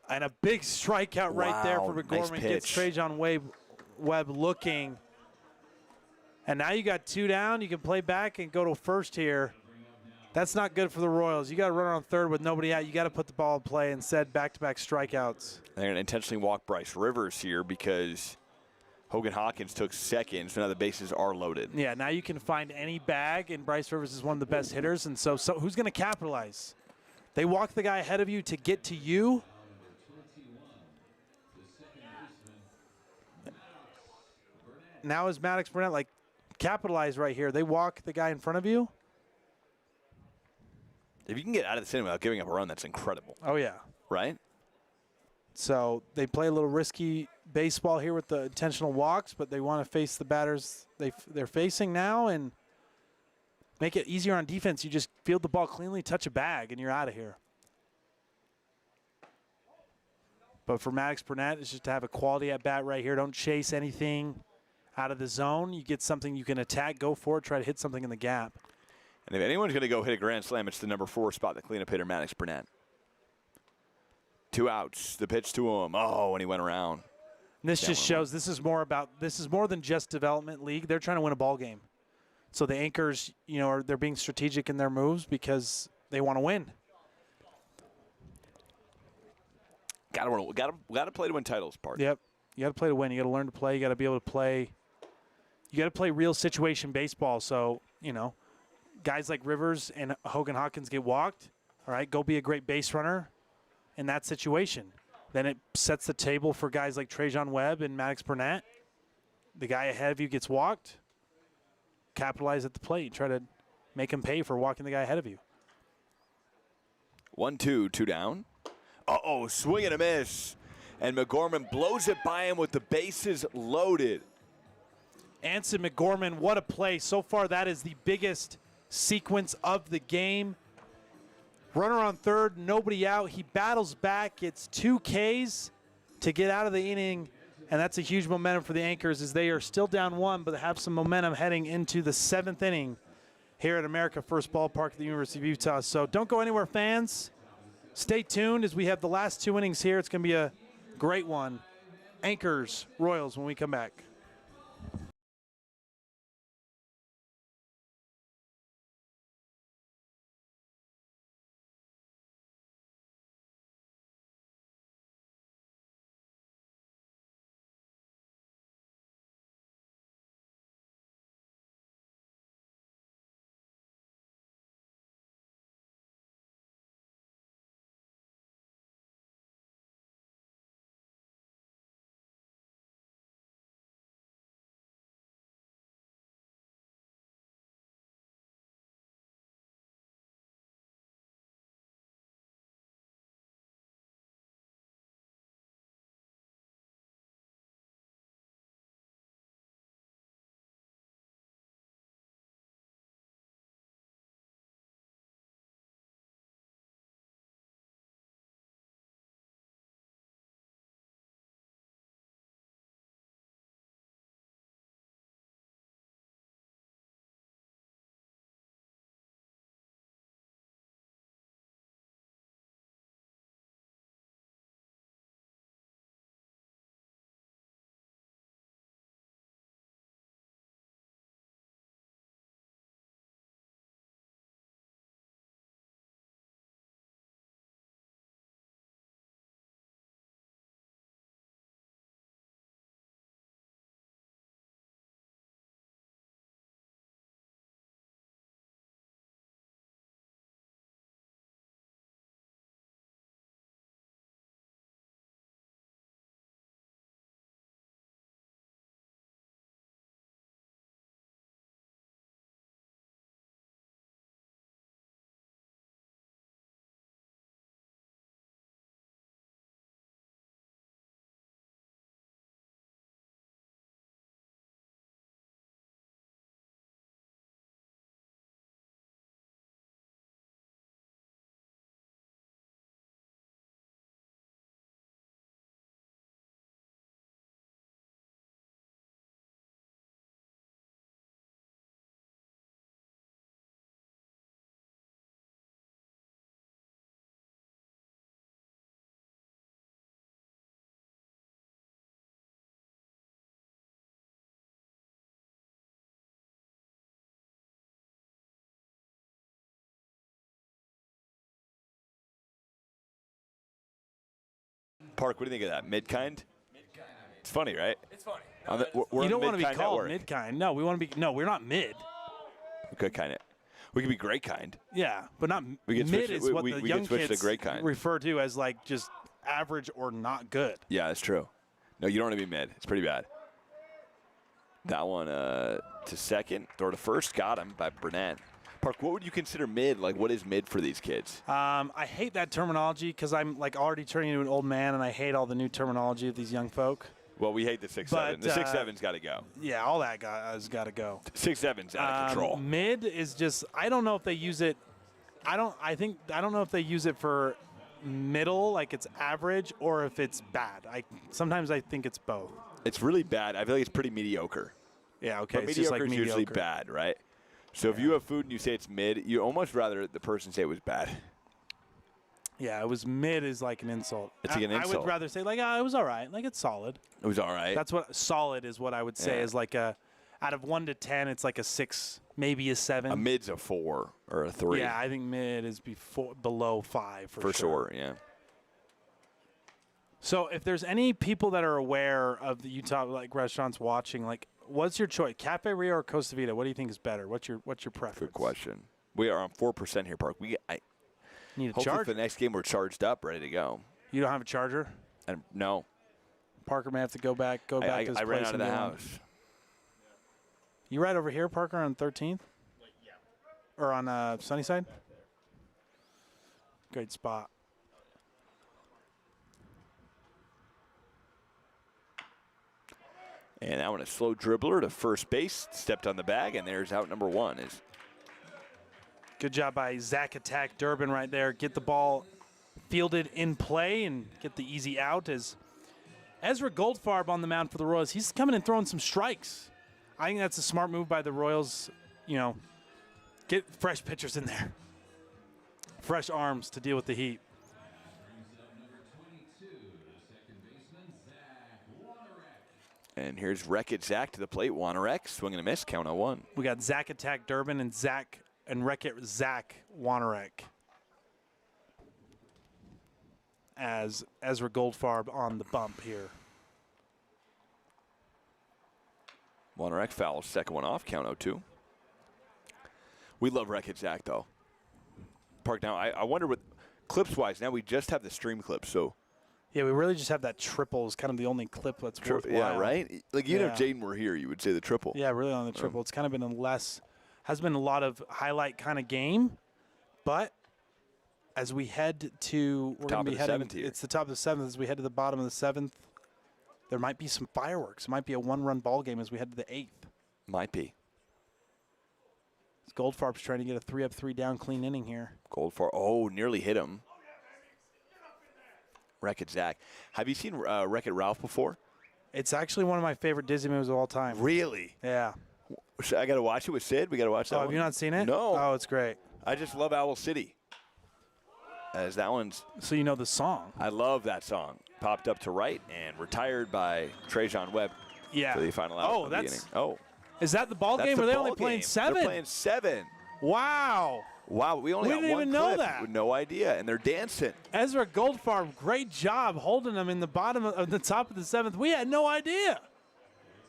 And a big strikeout right there for McGorman. Nice Gets Trajan Webb looking. And now you got 2 down. You can play back and go to first here. That's not good for the Royals. You got to run on third with nobody out. You got to put the ball in play. Instead, back-to-back strikeouts. They're going to intentionally walk Bryce Rivers here because Hogan Hawkins took second, so now the bases are loaded. Yeah, now you can find any bag, and Bryce Rivers is one of the best hitters. And so who's going to capitalize? They walk the guy ahead of you to get to you. Now is Maddox Burnett, like, capitalize right here. They walk the guy in front of you. If you can get out of the inning without giving up a run, that's incredible, Oh, yeah. right? So they play a little risky baseball here with the intentional walks, but they want to face the batters they're facing now and make it easier on defense. You just field the ball cleanly, touch a bag, and you're out of here. But for Maddox Burnett, it's just to have a quality at bat right here. Don't chase anything out of the zone. You get something you can attack, go for it, try to hit something in the gap. And if anyone's going to go hit a grand slam, it's the number 4 spot, the cleanup hitter, Maddox Burnett. 2 outs. The pitch to him. Oh, and he went around. And this just shows this is more than just development league. They're trying to win a ball game. So the anchors, they're being strategic in their moves because they want to win. Got to play to win titles, part. Yep. You got to play to win. You got to learn to play. You got to be able to play. You got to play real situation baseball. So, guys like Rivers and Hogan Hawkins get walked. All right, go be a great base runner in that situation. Then it sets the table for guys like Trajan Webb and Maddox Burnett. The guy ahead of you gets walked. Capitalize at the plate. Try to make him pay for walking the guy ahead of you. 1-2, 2 down. Uh-oh, swing and a miss. And McGorman blows it by him with the bases loaded. Anson McGorman, what a play. So far, that is the biggest sequence of the game. Runner on third, nobody out. He battles back, gets 2 Ks to get out of the inning, and that's a huge momentum for the Anchors as they are still down 1, but have some momentum heading into the 7th inning here at America First Ballpark at the University of Utah. So don't go anywhere, fans. Stay tuned as we have the last 2 innings here. It's going to be a great one. Anchors, Royals when we come back. Park, what do you think of that? Mid-kind? It's funny, right? It's funny. We're You on don't want to be Mid-Kind called Network. mid-kind. No, we want to be. No, we're not mid. Good kind. We could be great kind. Yeah, but not We can mid switch it- is what we- the we young can switch to kids great kind. refer to as like just average or not good. Yeah, that's true. No, you don't want to be mid. It's pretty bad. That one to second. Throw to first. Got him by Burnett. Park, what would you consider mid? Like, what is mid for these kids? I hate that terminology because I'm like already turning into an old man, and I hate all the new terminology of these young folk. Well, we hate the 6'7". But, The 6'7's got to go. Yeah, all that has got to go. 6'7's out of control. Mid is just. I don't know if they use it. I don't know if they use it for middle, like it's average, or if it's bad. Sometimes I think it's both. It's really bad. I feel like it's pretty mediocre. Yeah. Okay. But It's just mediocre like is usually mediocre. bad, right? So if you have food and you say it's mid, you almost rather the person say it was bad. Yeah, it was mid is like an insult. It's like an I insult. would rather say like, it was all right. Like it's solid. It was all right. That's what solid is. What I would say Yeah. is like out of 1 to 10, it's like a 6, maybe a 7. A mid's a 4 or a 3. Yeah, I think mid is below 5 for sure. Yeah. So if there's any people that are aware of the Utah like restaurants watching, like what's your choice? Cafe Rio or Costa Vida? What do you think is better? What's your preference? Good question. We are on 4% here, Park. Need a Hopefully charger. for the next game we're charged up, ready to go. You don't have a charger? And no, Parker may have to go back to his I place ran out of and the get one. house. You right over here, Parker, on 13th? Yeah. Or on Sunnyside? Great spot. And that one, a slow dribbler to first base, stepped on the bag, and there's out number 1. Is Good job by Zach Attack Durbin right there. Get the ball fielded in play and get the easy out as Ezra Goldfarb on the mound for the Royals. He's coming and throwing some strikes. I think that's a smart move by the Royals. Get fresh pitchers in there. Fresh arms to deal with the heat. and here's Wreck-It Zach to the plate. Wanarek swing and a miss. Count 0-1. We got Zach Attack Durbin and Wreck-It Zach Wanarek as Ezra Goldfarb on the bump here. Wanarek fouls second one off. Count 0-2. We love Wreck-It Zach, though. Park, now, I wonder what, clips-wise, now we just have the stream clips, so. Yeah, we really just have that triple is kind of the only clip that's worthwhile. Yeah, right? Like, even if Yeah. Jaden were here, you would say the triple. Yeah, really on the triple. It's kind of been has been a lot of highlight kind of game, but as we head to, we're Top going to of be the heading, seventh here. it's the top of the 7th. As we head to the bottom of the 7th, there might be some fireworks. It might be a one-run ball game as we head to the 8th. Might be. Goldfarb's trying to get a 3-up, 3-down clean inning here. Goldfarb, nearly hit him. Wreck-It Zach. Have you seen Wreck-It Ralph before? It's actually one of my favorite Disney movies of all time. Really? Yeah. I got to watch it with Sid. We got to watch that Oh, one. have you not seen it? No. Oh, it's great. I just love Owl City. As that one's, So you know the song. I love that song. Popped up to right and retired by Trajan Webb Yeah. for the final out. Oh, of the that's beginning. is that the ball That's game? the Or are they ball only playing game. 7? They're playing 7. Wow. Wow, we only We got didn't one even know clip. that. No idea, and they're dancing. Ezra Goldfarb, great job holding them in the bottom of the top of the 7th. We had no idea.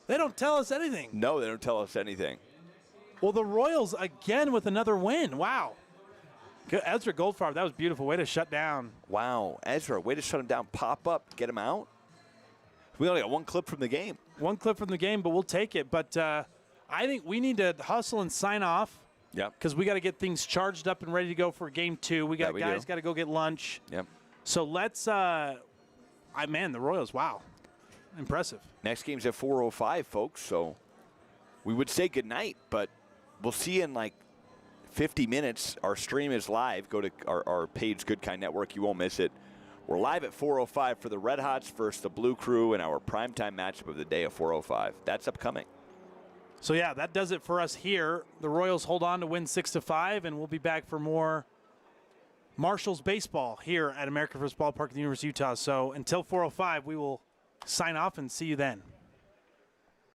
They don't tell us anything. No, they don't tell us anything. Well, the Royals again with another win. Wow. Good. Ezra Goldfarb, that was beautiful. Way to shut down. Wow, Ezra, way to shut him down. Pop up, get him out. We only got one clip from the game. One clip from the game, but we'll take it. But I think we need to hustle and sign off Yep. because we got to get things charged up and ready to go for game 2. We got That we guys do. got to go get lunch. Yep. So let's. The Royals. Wow, impressive. Next game's at 4:05, folks. So we would say goodnight, but we'll see you in like 50 minutes. Our stream is live. Go to our page, Good Kind Network. You won't miss it. We're live at 4:05 for the Red Hots versus the Blue Crew in our primetime matchup of the day of 4:05. That's upcoming. So yeah, that does it for us here. The Royals hold on to win 6-5, and we'll be back for more Marshall's baseball here at American First Ballpark at the University of Utah. So until 4:05, we will sign off and see you then.